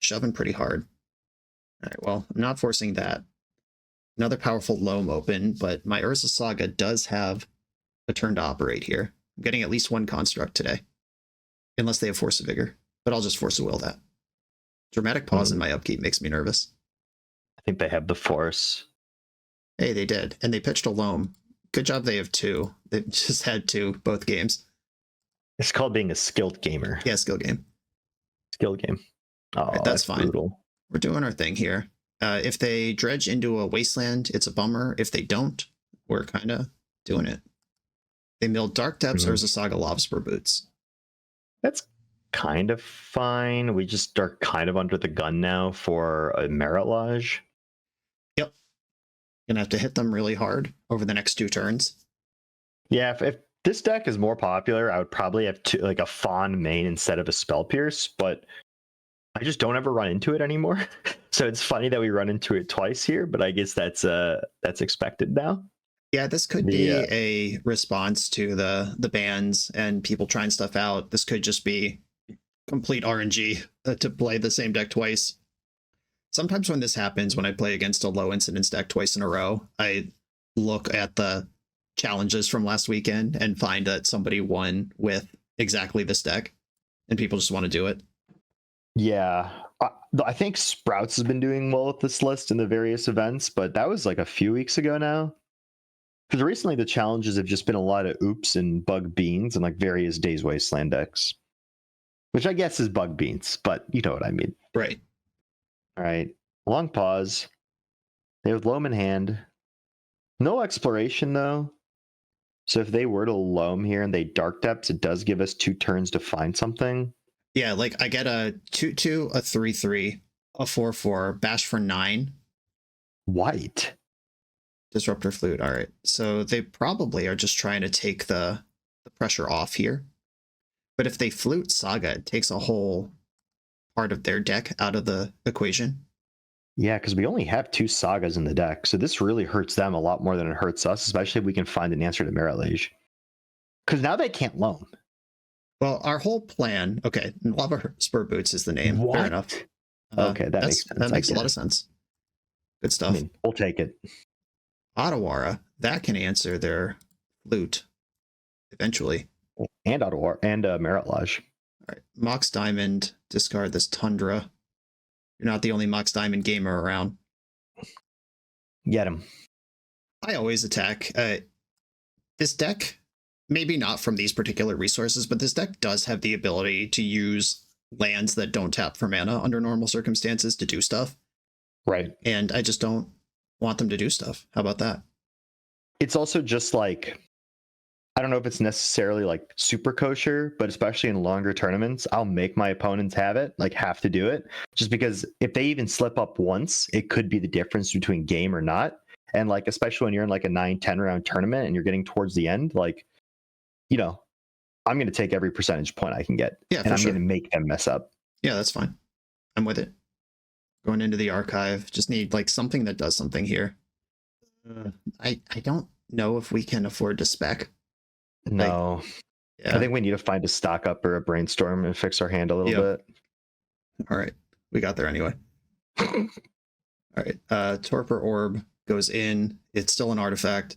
shoving pretty hard. All right, well, I'm not forcing that. Another powerful Loam open, but my Urza Saga does have a turn to operate here. I'm getting at least one construct today. Unless they have Force of Vigor. But I'll just Force of Will that. Dramatic pause in my upkeep makes me nervous.
I think they have the Force.
Hey, they did. And they pitched a Loam. Good job they have 2. They just had 2 both games.
It's called being a skilled gamer.
Yeah, skill game.
Skill game. Oh,
right, that's fine.
Brutal.
We're doing our thing here. If they dredge into a Wasteland, it's a bummer. If they don't, we're kind of doing it. They milled Dark Depths or Urza Saga Lava Spur Boots.
That's kind of fine. We just are kind of under the gun now for a Merit Lodge.
Yep. Gonna have to hit them really hard over the next 2 turns.
Yeah, if this deck is more popular, I would probably have a Fawn main instead of a Spell Pierce, but I just don't ever run into it anymore. So it's funny that we run into it twice here, but I guess that's expected now.
Yeah, this could be a response to the bans and people trying stuff out. This could just be complete RNG to play the same deck twice. Sometimes when this happens, when I play against a low incidence deck twice in a row, I look at the challenges from last weekend and find that somebody won with exactly this deck and people just want to do it.
Yeah, I think Sprouts has been doing well with this list in the various events, but that was like a few weeks ago now. Because recently the challenges have just been a lot of Oops and Bug Beans and like various Days Wasteland decks. Which I guess is Bug Beans, but you know what I mean.
Right.
All right. Long pause. They have Loam in hand. No exploration, though. So if they were to Loam here and they Dark Depths, it does give us 2 turns to find something.
Yeah, like I get a 2/2, a 3/3, a 4/4, bash for 9.
White.
Disruptor Flute. All right. So they probably are just trying to take the pressure off here. But if they flute Saga, it takes a whole part of their deck out of the equation.
Yeah, because we only have 2 Sagas in the deck. So this really hurts them a lot more than it hurts us, especially if we can find an answer to Merit Lage. Because now they can't Loam.
Well, our whole plan... Okay, Lava Spur Boots is the name.
What?
Fair enough.
Okay, that makes sense.
That makes a lot of sense. Good stuff.
I mean, we'll take it.
Otawara, that can answer their flute eventually.
And Ottawa and Merit Lodge.
All right, Mox Diamond, discard this Tundra. You're not the only Mox Diamond gamer around.
Get him.
I always attack. This deck, maybe not from these particular resources, but this deck does have the ability to use lands that don't tap for mana under normal circumstances to do stuff.
Right.
And I just don't want them to do stuff. How about that?
It's also just like, I don't know if it's necessarily like super kosher, but especially in longer tournaments, I'll make my opponents have to do it, just because if they even slip up once, it could be the difference between game or not. And like, especially when you're in like a 9-10 round tournament and you're getting towards the end, like, you know, I'm going to take every percentage point I can get.
Yeah,
and I'm going to make them mess up.
Yeah, that's fine. I'm with it. Going into the archive, just need like something that does something here. I don't know if we can afford to spec.
No.
Yeah.
I think we need to find a stock up or a brainstorm and fix our hand a little bit.
All right. We got there anyway. All right. Torpor Orb goes in. It's still an artifact.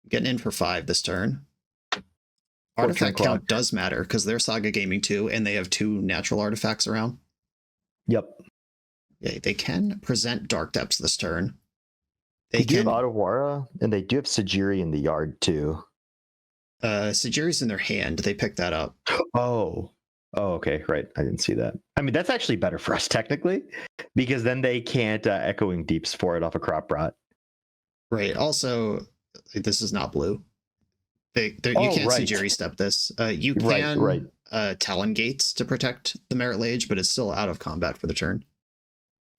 Getting in for 5 this turn. Artifact count does matter because they're Saga Gaming too, and they have 2 natural artifacts around.
Yep.
Yeah, they can present Dark Depths this turn.
They do have Otawara, and they do have Sajiri in the yard too.
Sajiri's in their hand. They picked that up.
Oh, okay, right. I didn't see that. I mean, that's actually better for us technically, because then they can't Echoing Deeps for it off a Crop Rot.
Right. Also, this is not blue. You can't Sajiri step this. You can Talon Gates to protect the Merit Lage, but it's still out of combat for the turn.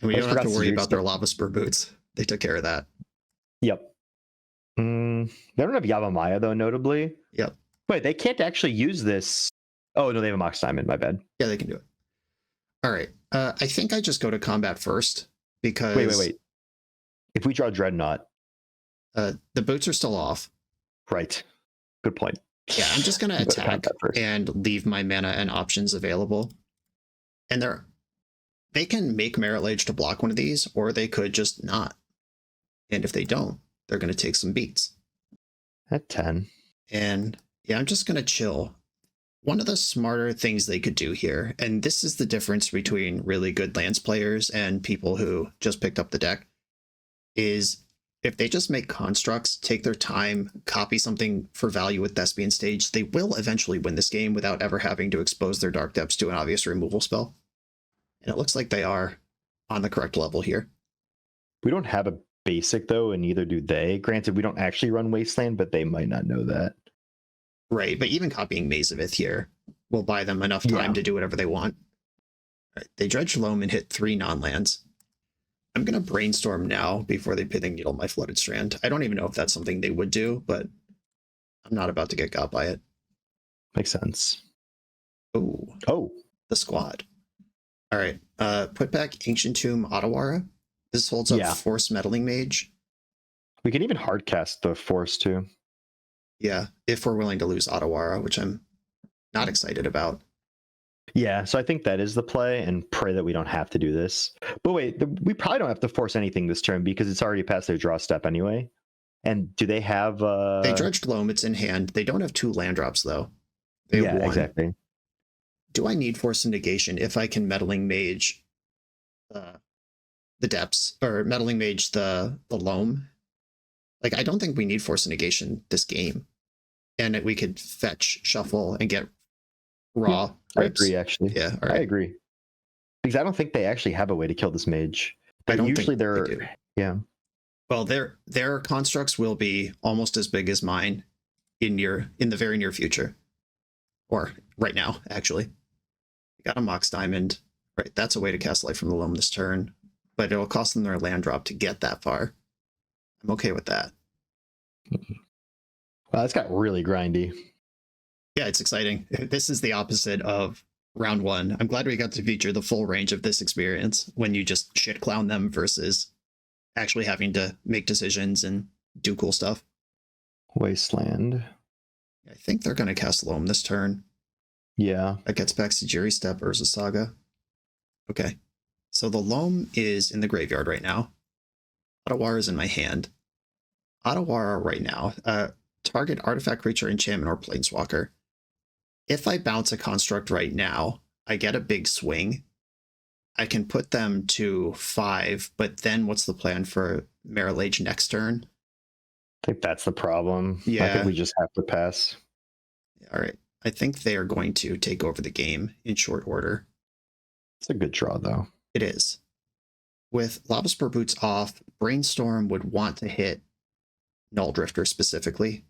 And we don't have to worry about their Lava Spur Boots. They took care of that.
Yep. They don't have Yavimaya though, notably.
Yep.
Wait, they can't actually use this. Oh no, they have a Mox Diamond. My bad.
Yeah, they can do it. All right. I think I just go to combat first because
wait. If we draw Dreadnought,
the boots are still off.
Right. Good point.
Yeah, I'm just gonna attack and leave my mana and options available. And they can make Merit Lage to block one of these, or they could just not. And if they don't, they're gonna take some beats.
At 10.
And yeah, I'm just gonna chill. One of the smarter things they could do here, and this is the difference between really good lands players and people who just picked up the deck, is if they just make constructs, take their time, copy something for value with Thespian Stage, they will eventually win this game without ever having to expose their Dark Depths to an obvious removal spell. And it looks like they are on the correct level here.
We don't have a basic though, and neither do they. Granted, we don't actually run Wasteland, but they might not know that.
Right, but even copying Maze of Ith here will buy them enough time to do whatever they want. All right, they dredge Loam and hit 3 non-lands. I'm going to brainstorm now before they Pithing Needle my Flooded Strand. I don't even know if that's something they would do, but I'm not about to get got by it.
Makes sense.
Oh, the squad. All right, put back Ancient Tomb Otawara. This holds up Force Meddling Mage.
We can even hardcast the Force too.
Yeah, if we're willing to lose Otawara, which I'm not excited about.
Yeah, so I think that is the play, and pray that we don't have to do this. But wait, we probably don't have to force anything this turn because it's already past their draw step anyway. And do they have...
They dredged Loam, it's in hand. They don't have 2 land drops, though. They have 1.
Exactly.
Do I need Force of Negation if I can Meddling Mage the Depths, or Meddling Mage the Loam? Like, I don't think we need Force of Negation this game. And we could fetch, shuffle, and get raw.
I agree, actually.
Yeah, all right.
I agree. Because I don't think they actually have a way to kill this mage. But usually they're... They do. Yeah.
Well, their constructs will be almost as big as mine in the very near future. Or right now, actually. Got a Mox Diamond. Right, that's a way to cast Light from the Loam this turn. But it'll cost them their land drop to get that far. I'm okay with that.
Wow, that's got really grindy.
Yeah, it's exciting. This is the opposite of round 1. I'm glad we got to feature the full range of this experience when you just shit clown them versus actually having to make decisions and do cool stuff.
Wasteland.
I think they're going to cast Loam this turn.
Yeah.
That gets back to Jury Step, Urza Saga. Okay. So the Loam is in the graveyard right now. Otawara is in my hand. Otawara right now. Target artifact, creature, enchantment, or planeswalker. If I bounce a construct right now, I get a big swing. I can put them to 5, but then what's the plan for Merit Lage next turn?
I think that's the problem.
Yeah.
I think we just have to pass.
All right. I think they are going to take over the game in short order.
It's a good draw, though.
It is. With Lava Spur Boots off, Brainstorm would want to hit Null Drifter specifically.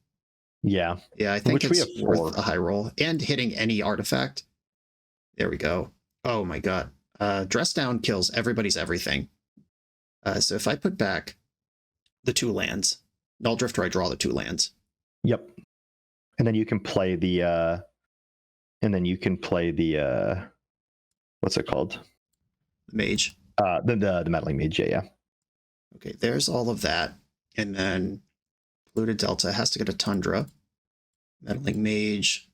Yeah.
Yeah, I think it's worth a high roll. And hitting any artifact. There we go. Oh my god. Dress Down kills everybody's everything. So if I put back the 2 lands, Null Drifter, I draw the 2 lands.
Yep. And then you can play the what's it called?
The Mage.
The Meddling Mage, yeah.
Okay, there's all of that. And then Polluted Delta has to get a Tundra. Meddling Mage.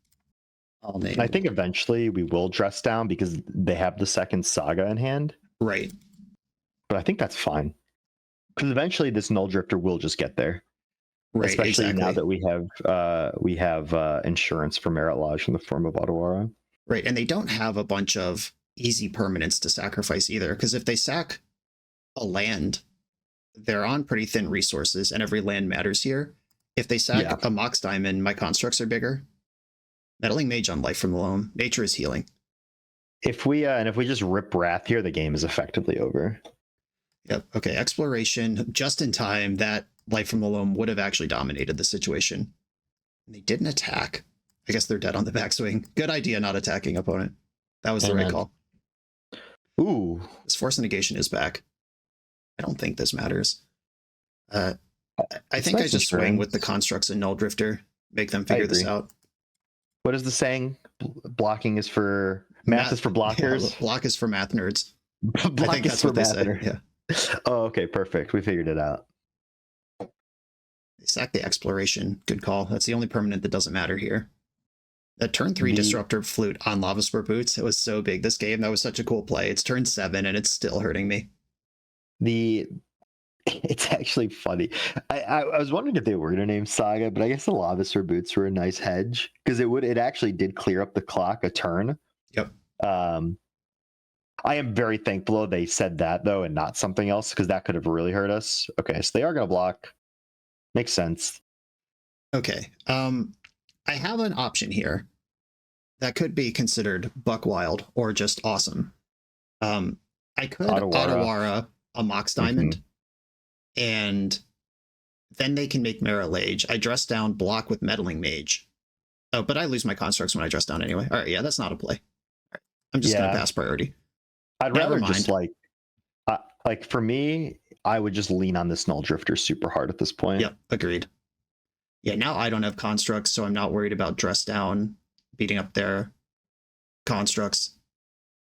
I'll name.
And I think eventually we will dress down because they have the second Saga in hand.
Right.
But I think that's fine. Because eventually this Null Drifter will just get there.
Right.
Especially
exactly.
now that we have insurance for Merit Lodge in the form of Otawara.
Right. And they don't have a bunch of easy permanents to sacrifice either. Because if they sack a land, they're on pretty thin resources, and every land matters here. If they sack a Mox Diamond, my constructs are bigger. Meddling Mage on Life from the Loam. Nature is healing.
If we just rip Wrath here, the game is effectively over.
Yep. Okay. Exploration just in time. That Life from the Loam would have actually dominated the situation. And they didn't attack. I guess they're dead on the backswing. Good idea not attacking opponent. That was the right call.
Ooh.
This Force Negation is back. I don't think this matters. I think I just swing with the constructs and Null Drifter. Make them figure this out.
What is the saying? Blocking is for... Math is for blockers?
Yeah, block is for math nerds.
Block
I think that's
for
what they
math
say.
nerds.
Yeah.
Oh, okay, perfect. We figured it out.
They sack the Exploration. Good call. That's the only permanent that doesn't matter here. That turn 3 Disruptor Flute on Lava Spur Boots, it was so big this game. That was such a cool play. It's turn 7 and it's still hurting me.
It's actually funny. I was wondering if they were gonna name Saga, but I guess the Lava Spur Boots were a nice hedge because it actually did clear up the clock a turn.
Yep.
I am very thankful they said that though and not something else because that could have really hurt us. Okay, so they are gonna block. Makes sense.
Okay. I have an option here that could be considered buck wild or just awesome. I could Otawara a Mox Diamond, and then they can make Merit Lage. I dress down, block with Meddling Mage. Oh, but I lose my constructs when I dress down anyway. All right, yeah, that's not a play. Right. I'm just gonna pass priority.
I'd rather just like for me, I would just lean on this Null Drifter super hard at this point.
Yep, agreed. Yeah, now I don't have constructs, so I'm not worried about dress down, beating up their constructs.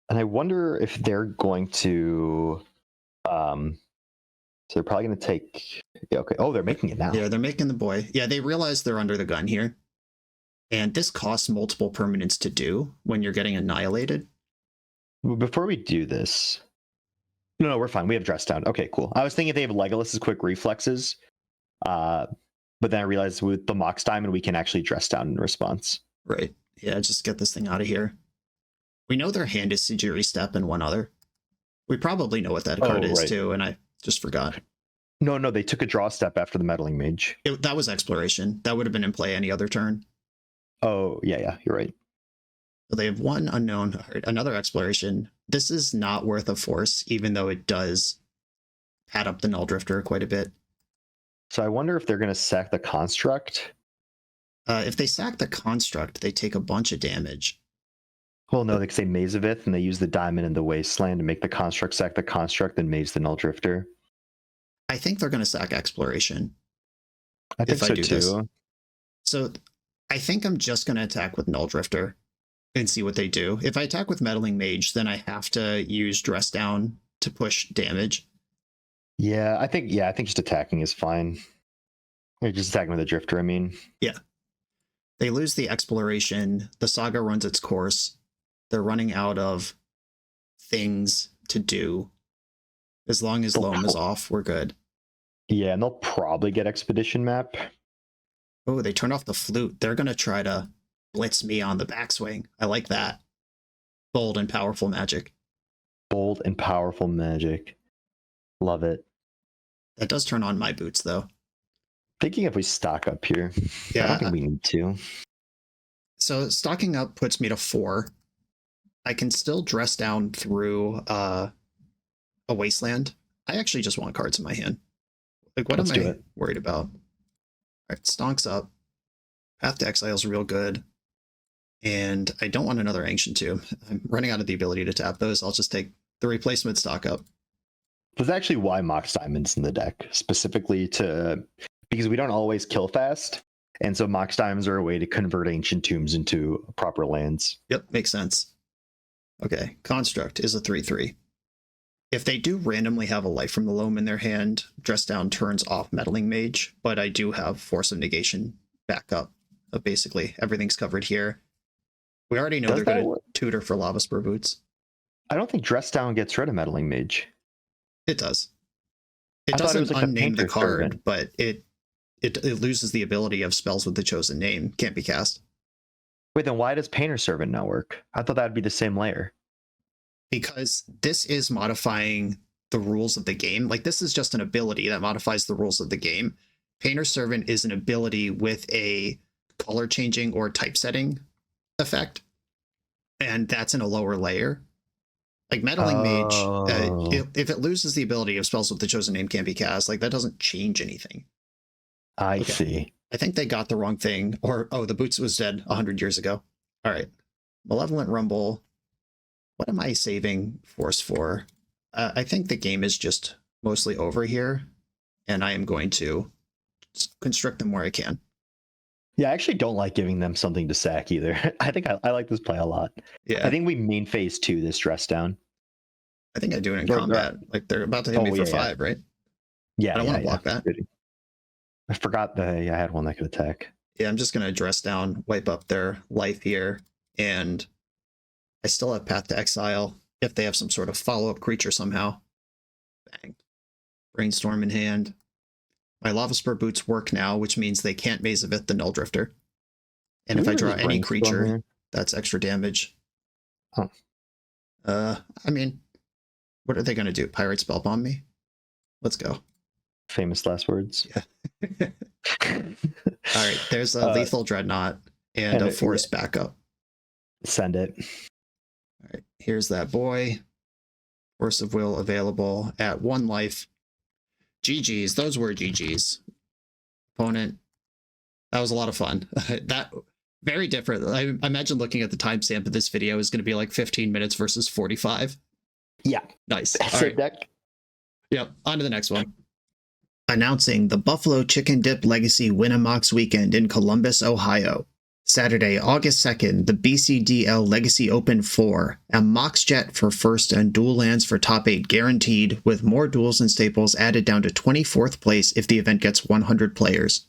And I wonder if they're going to so they're probably going to take okay. Oh, they're making it now.
Yeah, they're making the boy. Yeah, they realize they're under the gun here. And this costs multiple permanents to do when you're getting annihilated.
Before we do this, no, we're fine. We have dress down. Okay, cool. I was thinking if they have Legolas's quick reflexes, but then I realized with the Mox Diamond we can actually dress down in response.
Right. Yeah, just get this thing out of here. We know their hand is Sejiri Step and one other. We probably know what that card is too, and I just forgot.
No, they took a draw step after the Meddling Mage.
That was Exploration. That would have been in play any other turn.
Oh, yeah, you're right.
So they have one unknown, another Exploration. This is not worth a force, even though it does pad up the Null Drifter quite a bit.
So I wonder if they're going to sack the Construct.
If they sack the Construct, they take a bunch of damage.
Well, no, they say Mazavith, and they use the Diamond and the Wasteland to make the Construct sack the Construct and maze the Null Drifter.
I think they're going to sack Exploration.
I think so too.
So I think I'm just going to attack with Null Drifter and see what they do. If I attack with Meddling Mage, then I have to use Dress Down to push damage.
Yeah, I think just attacking is fine. Or just attacking with a Drifter, I mean.
Yeah. They lose the Exploration. The Saga runs its course. They're running out of things to do. As long as Loam is off, we're good.
Yeah, and they'll probably get Expedition Map.
Oh, they turn off the Flute. They're going to try to blitz me on the backswing. I like that. Bold and powerful magic.
Bold and powerful magic. Love it.
That does turn on my boots, though.
Thinking if we stock up here.
Yeah.
I don't think we need to.
So stocking up puts me to 4. I can still dress down through a Wasteland. I actually just want cards in my hand. Like, what am I worried about? All right, Stonks up. Path to Exile is real good. And I don't want another Ancient Tomb. I'm running out of the ability to tap those. I'll just take the replacement stock up.
That's actually why Mox Diamond's in the deck, specifically because we don't always kill fast. And so Mox Diamonds are a way to convert Ancient Tombs into proper lands.
Yep, makes sense. Okay, Construct is a 3/3. If they do randomly have a Life from the Loam in their hand, Dress Down turns off Meddling Mage, but I do have Force of Negation backup. Basically, everything's covered here. We already know they're going to tutor for Lava Spur Boots.
I don't think Dress Down gets rid of Meddling Mage.
It does. It doesn't unname the card, but it loses the ability of spells with the chosen name. Can't be cast.
Wait, then why does Painter Servant not work? I thought that'd be the same layer.
Because this is modifying the rules of the game. Like, this is just an ability that modifies the rules of the game. Painter Servant is an ability with a color changing or typesetting effect, and that's in a lower layer. Like Meddling Mage, if it loses the ability of spells with the chosen name can't be cast, like that doesn't change anything.
I see.
I think they got the wrong thing, or the Boots was dead 100 years ago. All right, Malevolent Rumble. What am I saving Force for? I think the game is just mostly over here, and I am going to constrict them where I can.
Yeah, I actually don't like giving them something to sack either. I think I like this play a lot.
Yeah,
I think we main phase 2 this Dress Down.
I think I do it in combat. Like they're about to hit me for 5, right?
Yeah,
I don't want to block that.
I forgot that I had one that could attack.
Yeah, I'm just going to Dress Down, wipe up their life here, and I still have Path to Exile if they have some sort of follow-up creature somehow. Bang. Brainstorm in hand. My Lava Spur Boots work now, which means they can't Maze of It the Null Drifter. And if I draw any creature, that's extra damage.
Huh.
I mean, what are they going to do? Pirate Spellbomb me? Let's go.
Famous last words.
Yeah. All right, there's a Lethal Dreadnought and a Forest backup.
Send it.
All right, here's that boy. Force of Will available at 1 life. GG's, those were GG's. Opponent, that was a lot of fun. That very different. I imagine looking at the timestamp of this video is going to be like 15 minutes versus 45.
Yeah.
Nice.
All right. Deck.
Yep, on to the next one. Announcing the Buffalo Chicken Dip Legacy Winamax weekend in Columbus, Ohio. Saturday, August 2nd, the BCDL Legacy Open 4, a Mox Jet for first and dual lands for top 8 guaranteed, with more duels and staples added down to 24th place if the event gets 100 players.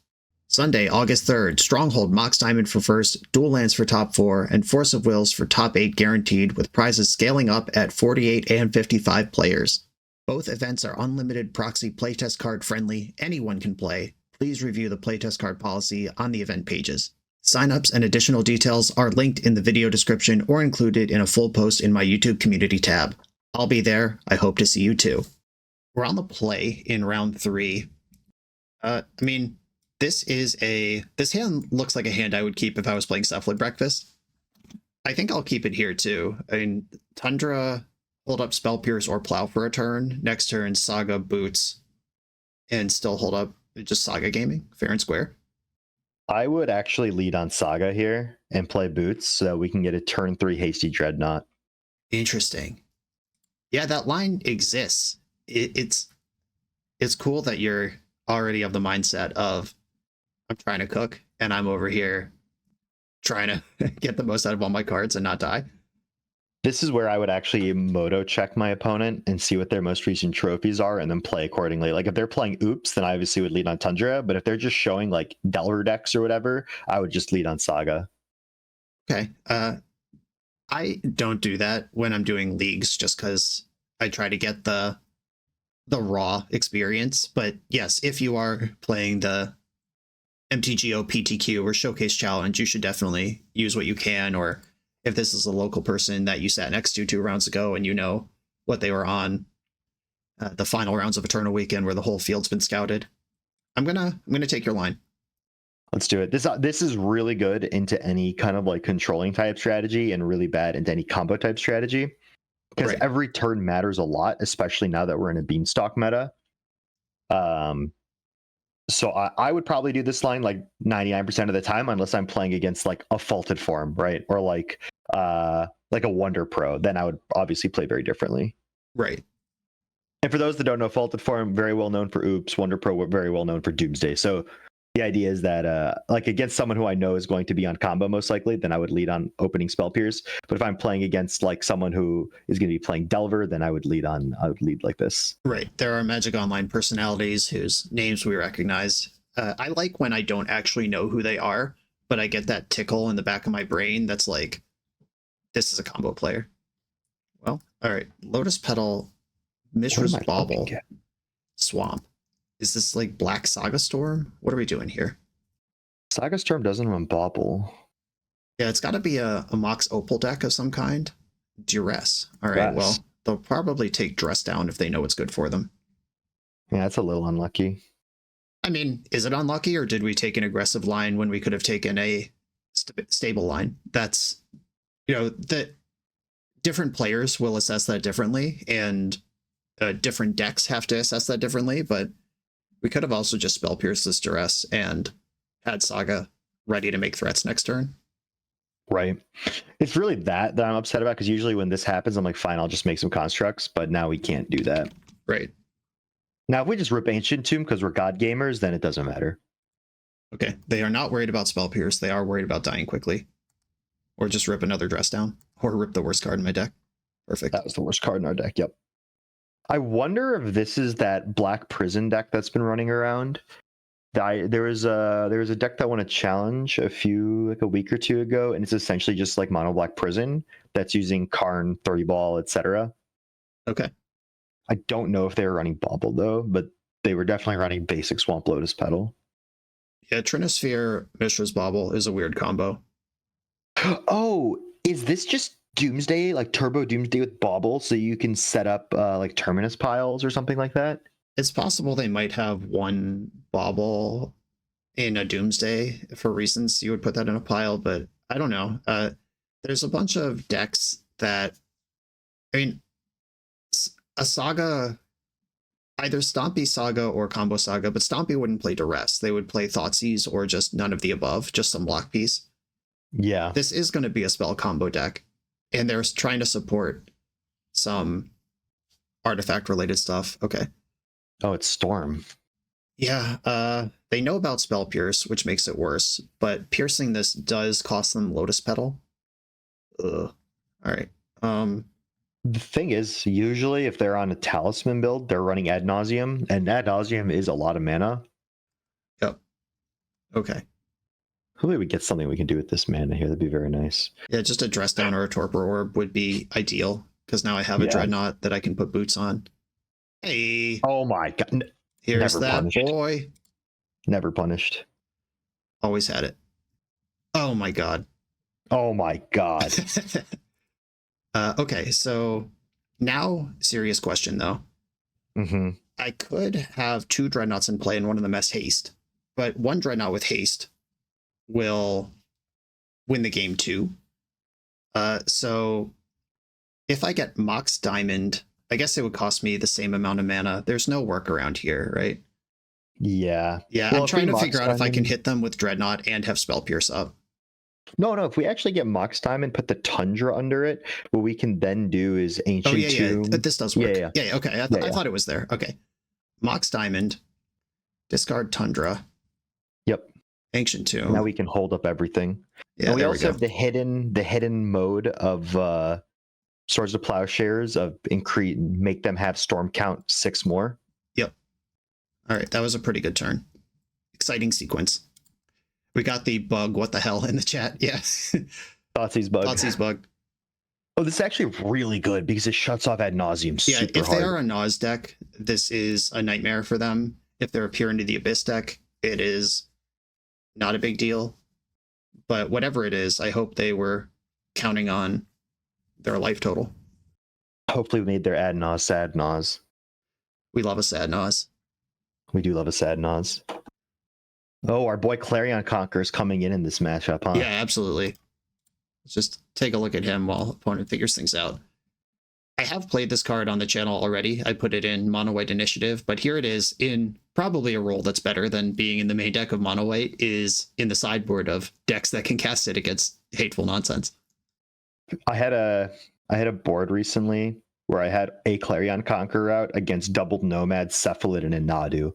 Sunday, August 3rd, Stronghold Mox Diamond for first, dual lands for top 4, and Force of Wills for top 8 guaranteed, with prizes scaling up at 48 and 55 players. Both events are unlimited proxy playtest card friendly, anyone can play. Please review the playtest card policy on the event pages. Signups and additional details are linked in the video description or included in a full post in my YouTube community tab. I'll be there. I hope to see you too. We're on the play in round 3. I mean, this hand looks like a hand I would keep if I was playing Cephalid Breakfast. I think I'll keep it here too. I mean, Tundra, hold up Spell Pierce or Plow for a turn. Next turn, Saga, Boots, and still hold up just Saga Gaming, fair and square.
I would actually lead on Saga here and play Boots so that we can get a turn 3 hasty Dreadnought.
Interesting. Yeah, that line exists. It's cool that you're already of the mindset of I'm trying to cook and I'm over here trying to get the most out of all my cards and not die.
This is where I would actually moto check my opponent and see what their most recent trophies are and then play accordingly. Like if they're playing Oops, then I obviously would lead on Tundra, but if they're just showing like Delver decks or whatever, I would just lead on Saga.
Okay. I don't do that when I'm doing leagues just because I try to get the raw experience. But yes, if you are playing the MTGO PTQ or Showcase Challenge, you should definitely use what you can, or if this is a local person that you sat next to 2 rounds ago and you know what they were on the final rounds of Eternal Weekend where the whole field's been scouted, I'm gonna take your line.
Let's do it. This is really good into any kind of like controlling type strategy and really bad into any combo type strategy because every turn matters a lot, especially now that we're in a Beanstalk meta. So I would probably do this line like 99% of the time, unless I'm playing against like a Faulted Form, right? Or like a Wonder Pro. Then I would obviously play very differently.
Right.
And for those that don't know, Faulted Form, very well known for Oops. Wonder Pro, very well known for Doomsday. So The idea is that like against someone who I know is going to be on combo most likely, then I would lead on opening Spell Pierce. But if I'm playing against like someone who is going to be playing Delver, then I would lead like this.
Right. There are Magic Online personalities whose names we recognize. I like when I don't actually know who they are, but I get that tickle in the back of my brain that's like, this is a combo player. Well, all right. Lotus Petal, Mishra's Bauble, Swamp. Is this like Black Saga Storm? What are we doing here?
Saga Storm doesn't run Bauble.
Yeah, it's got to be a Mox Opal deck of some kind. Duress. All right, well, they'll probably take Dress down if they know it's good for them.
Yeah, that's a little unlucky.
I mean, is it unlucky, or did we take an aggressive line when we could have taken a stable line? That's, the different players will assess that differently, and different decks have to assess that differently, but we could have also just Spell Pierced this Duress and had Saga ready to make threats next turn.
Right. It's really that I'm upset about, because usually when this happens, I'm like, fine, I'll just make some constructs, but now we can't do that.
Right.
Now, if we just rip Ancient Tomb because we're God gamers, then it doesn't matter.
Okay. They are not worried about Spell Pierce. They are worried about dying quickly. Or just rip another Dress down. Or rip the worst card in my deck. Perfect.
That was the worst card in our deck, yep. I wonder if this is that Black Prison deck that's been running around. There was a deck that won a challenge a week or two ago, and it's essentially just like Mono Black Prison that's using Karn, 30 Ball, etc.
Okay.
I don't know if they were running Bauble though, but they were definitely running basic Swamp Lotus Petal.
Yeah, Trinosphere Mishra's Bauble is a weird combo.
Oh, is this just Doomsday, like Turbo Doomsday with Bauble, so you can set up like Terminus piles or something like that?
It's possible they might have one Bauble in a Doomsday for reasons you would put that in a pile, but I don't know. There's a bunch of decks that, I mean, a Saga, either Stompy Saga or Combo Saga, but Stompy wouldn't play Duress. They would play Thoughtseize or just none of the above, just some block piece.
Yeah.
This is going to be a spell combo deck, and they're trying to support some artifact related stuff. Okay.
Oh, it's Storm.
Yeah, they know about Spell Pierce, which makes it worse, but piercing this does cost them Lotus Petal. Ugh. All right.
The thing is, usually if they're on a Talisman build, they're running Ad Nauseam, and Ad Nauseam is a lot of mana.
Yep. Okay.
Hopefully we get something we can do with this mana here. That'd be very nice.
Yeah, just a Dress Down or a Torpor Orb would be ideal, because now I have a Dreadnought that I can put boots on. Hey.
Oh my god.
Here's
Never
that
punished.
boy.
Never punished.
Always had it. Oh my god.
Oh my god.
Okay, so now serious question though.
Mm-hmm.
I could have two Dreadnoughts in play and one of them has haste, but one Dreadnought with haste will win the game too. So if I get Mox Diamond, I guess it would cost me the same amount of mana. There's no workaround here, right?
Yeah.
Yeah,
Well,
I'm trying to figure out if I can
Diamond...
hit them with Dreadnought and have Spell Pierce up.
No, if we actually get Mox Diamond, put the Tundra under it, what we can then do is Ancient Tomb.
Yeah. This does work.
Yeah.
Okay. I thought it was there. Okay. Mox Diamond, discard Tundra.
Yep.
Ancient Tomb.
Now we can hold up everything.
Yeah,
and we
there
also
we go.
have the hidden mode of Swords of Plowshares of make them have storm count 6 more.
Yep. All right, that was a pretty good turn. Exciting sequence. We got the bug, what the hell, in the chat. Yeah.
Thoughtseize bug.
Thoughtseize bug.
Oh, this is actually really good because it shuts off Ad Nauseam super hard.
Yeah, if they are a Nas deck, this is a nightmare for them. If they're a Peer into the Abyss deck, it is not a big deal. But whatever it is, I hope they were counting on their life total.
Hopefully we made their Ad Nas sad Nas.
We love a sad Nas.
We do love a sad Nas. Oh, our boy Clarion Conqueror's coming in this matchup, huh?
Yeah, absolutely. Let's just take a look at him while opponent figures things out. I have played this card on the channel already. I put it in Mono White Initiative, but here it is in probably a role that's better than being in the main deck of Mono White, is in the sideboard of decks that can cast it against hateful nonsense.
I had a board recently where I had a Clarion Conqueror out against doubled Nomad, Cephalid, and Inadu.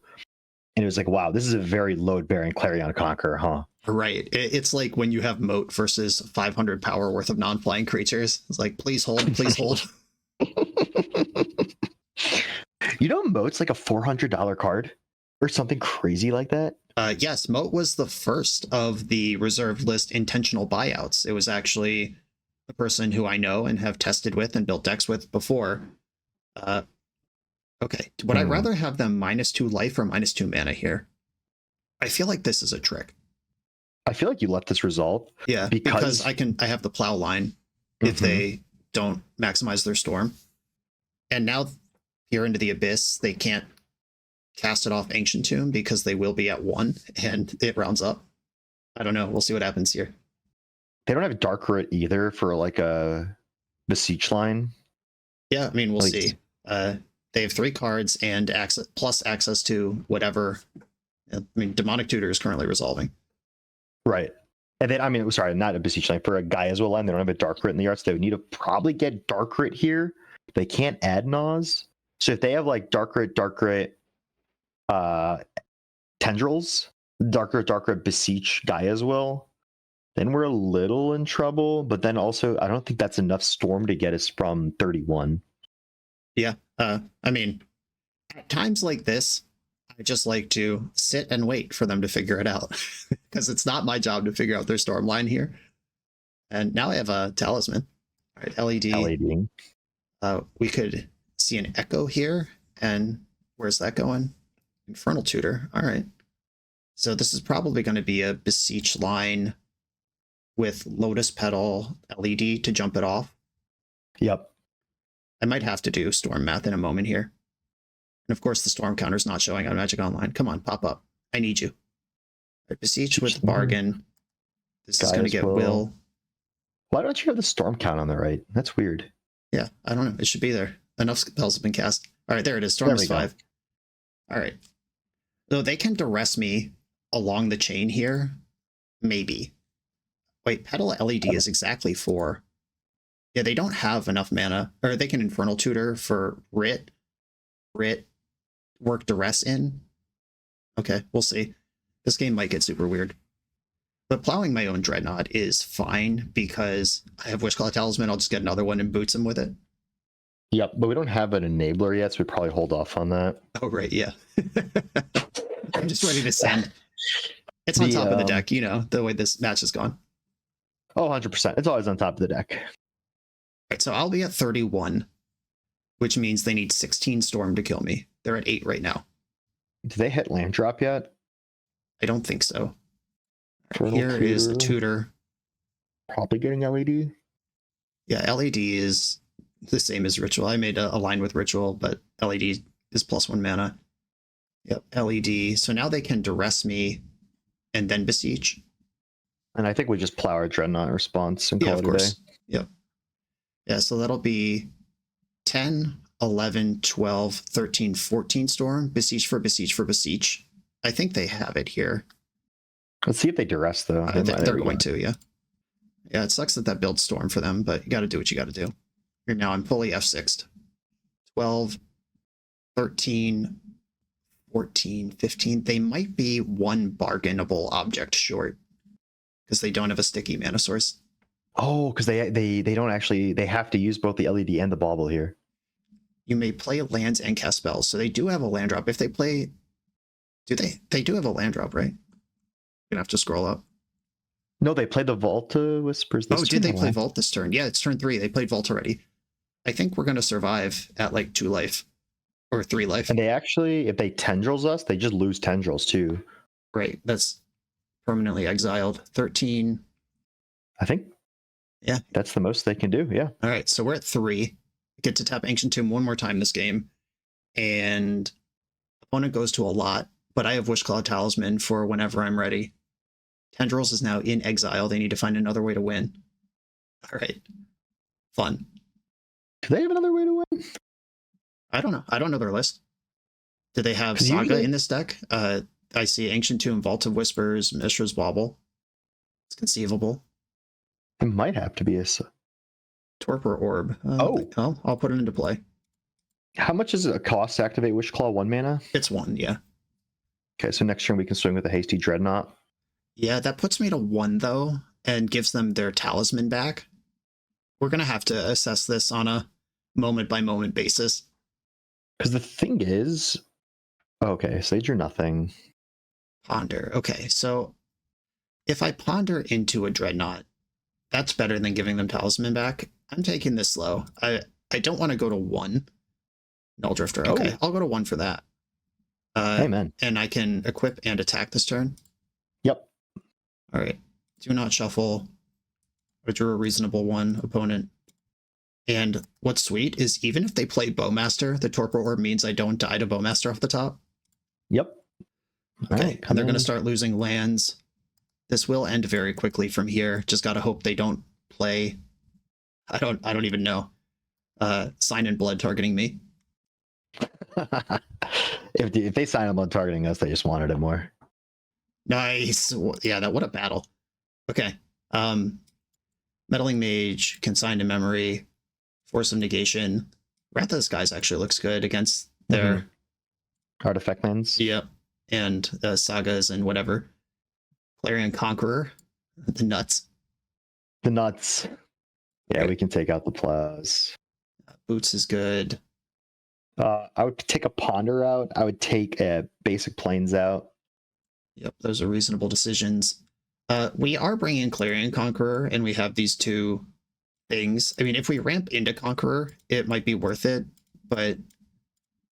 And it was like, wow, this is a very load-bearing Clarion Conqueror, huh?
Right. It's like when you have Moat versus 500 power worth of non-flying creatures. It's like, please hold, please hold.
You know, Moat's like a $400 card or something crazy like that.
Yes, Moat was the first of the reserved list intentional buyouts. It was actually a person who I know and have tested with and built decks with before. Okay, would I rather have them -2 life or -2 mana here? I feel like this is a trick.
I feel like you let this resolve.
Yeah, because I have the plow line if they don't maximize their storm. And now here into the Abyss, they can't cast it off Ancient Tomb because they will be at 1 and it rounds up. I don't know. We'll see what happens here.
They don't have Dark Root either for like a Beseech line.
Yeah, I mean, we'll
Like-
see. They have 3 cards and access to whatever. I mean, Demonic Tutor is currently resolving.
Right. And then, I mean, sorry, not a Beseech line. For a guy as well line, they don't have a Dark Root in the yard, so they would need to probably get Dark Root here. They can't add Naws. So if they have like Dark Root, Tendrils, Dark Root, Beseech guy as well, then we're a little in trouble. But then also, I don't think that's enough Storm to get us from 31.
Yeah. I mean, at times like this, I just like to sit and wait for them to figure it out because it's not my job to figure out their storm line here. And now I have a talisman. All right, LED.
LED.
We could see an echo here. And where's that going? Infernal Tutor. All right. So this is probably going to be a Beseech line with Lotus Petal LED to jump it off.
Yep.
I might have to do storm math in a moment here. And of course, the storm counter is not showing on Magic Online. Come on, pop up. I need you. All right, Beseech with Bargain. This is going to get Will.
Why don't you have the storm count on the right? That's weird.
Yeah, I don't know. It should be there. Enough spells have been cast. All right, there it is. Storm is 5. All right. Though they can duress me along the chain here. Maybe. Wait, Petal LED is exactly 4. Yeah, they don't have enough mana. Or they can Infernal Tutor for Writ, work Duress in. Okay, we'll see. This game might get super weird. But plowing my own Dreadnought is fine because I have Wishclaw Talisman. I'll just get another one and boots him with it.
Yep, but we don't have an enabler yet, so we'd probably hold off on that.
Oh, right, yeah. I'm just ready to send. It's on top of the deck, you know, the way this match has gone.
Oh, 100%. It's always on top of the deck.
Right, so I'll be at 31, which means they need 16 Storm to kill me. They're at 8 right now.
Do they hit land drop yet?
I don't think so.
Turtle
Here
Tutor.
is the Tutor.
Probably getting LED.
Yeah, LED is the same as Ritual. I made a line with Ritual, but LED is +1 mana. Yep, LED. So now they can duress me and then Beseech.
And I think we just plow our Dreadnought response and
Yeah,
call
of
it a day.
course. Yep. Yeah, so that'll be 10, 11, 12, 13, 14 Storm. Beseech for Beseech for Beseech. I think they have it here.
Let's see if they duress, though.
They're going to, yeah. Yeah, it sucks that builds Storm for them, but you got to do what you got to do. Here now, I'm fully F6'd. 12, 13, 14, 15. They might be one bargainable object short because they don't have a sticky mana source.
Oh, because they don't actually, they have to use both the LED and the bauble here.
You may play lands and cast spells. So they do have a land drop. If they play, do they? They do have a land drop, right? You're gonna have to scroll up.
No, they played the Volta Whispers this turn.
Oh, did they play Vault this turn? Yeah, it's turn 3. They played Vault already. I think we're gonna survive at like 2 life or 3 life.
And they actually, if they tendrils us, they just lose tendrils too.
Right, that's permanently exiled. 13.
I think.
Yeah,
that's the most they can do. Yeah.
All right, so we're at 3. Get to tap Ancient Tomb one more time this game, and opponent goes to a lot. But I have Wishclaw Talisman for whenever I'm ready. Tendrils is now in exile. They need to find another way to win. All right. Fun.
Do they have another way to win?
I don't know. I don't know their list. Do they have Saga
usually in
this deck? I see Ancient Tomb, Vault of Whispers, Mishra's Bauble. It's conceivable.
It might have to be a...
Torpor Orb. I'll put it into play.
How much does it cost to activate Wishclaw? 1 mana?
It's 1, yeah.
Okay, so next turn we can swing with a hasty Dreadnought.
Yeah, that puts me to 1 though, and gives them their talisman back. We're gonna have to assess this on a moment by moment basis.
Because the thing is, okay, so they drew nothing.
Ponder. Okay, so if I ponder into a Dreadnought, that's better than giving them talisman back. I'm taking this slow. I don't want to go to 1. Null Drifter. Okay, I'll go to 1 for that.
Amen.
And I can equip and attack this turn.
Yep.
All right. Do not shuffle. I drew a reasonable 1 opponent. And what's sweet is even if they play Bowmaster, the Torpor Orb means I don't die to Bowmaster off the top.
Yep.
Okay,
Right,
and they're going to start losing lands. This will end very quickly from here. Just got to hope they don't play. I don't even know. Sign in Blood targeting me.
if they sign up on targeting us, they just wanted it more.
Nice. Yeah, what a battle. Okay. Meddling Mage, Consign to Memory, Force of Negation. Wrath of the Skies actually looks good against their
artifact lands.
Yep. And sagas and whatever. Clarion Conqueror. The nuts.
The nuts. Yeah,
Okay.
we can take out the plows.
Boots is good.
I would take a ponder out. I would take a basic planes out.
Yep, those are reasonable decisions. We are bringing Clarion Conqueror, and we have these 2 things. I mean, if we ramp into Conqueror, it might be worth it, but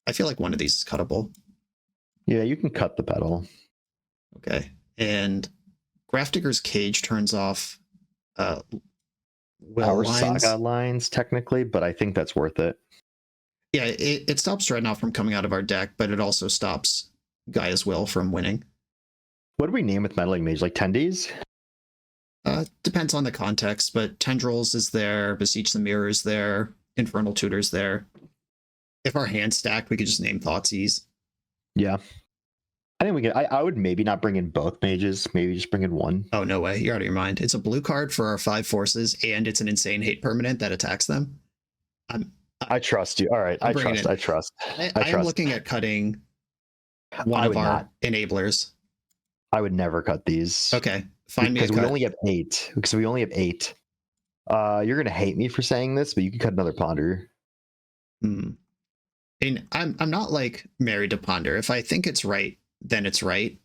I feel like one of these is cuttable.
Yeah, you can cut the pedal.
Okay, and Grafdigger's Cage turns off
Our saga lines, technically, but I think that's worth it.
Yeah, it stops Dreadnought from coming out of our deck, but it also stops Gaia's Will from winning.
What do we name with Meddling Mage? Like Tendies?
Depends on the context, but Tendrils is there, Beseech the Mirror is there, Infernal Tutor's there. If our hand's stacked, we could just name Thoughtseize.
Yeah. I think we could. I would maybe not bring in both mages, maybe just bring in one.
Oh, no way. You're out of your mind. It's a blue card for our 5 forces, and it's an insane hate permanent that attacks them.
I trust you. All right. I trust.
I'm looking at cutting one of our enablers.
I would never cut these.
Okay. Find me a cut.
Because we only have 8. Because we only have 8. You're going to hate me for saying this, but you can cut another ponder.
And I'm not like married to ponder. If I think it's right, then it's right.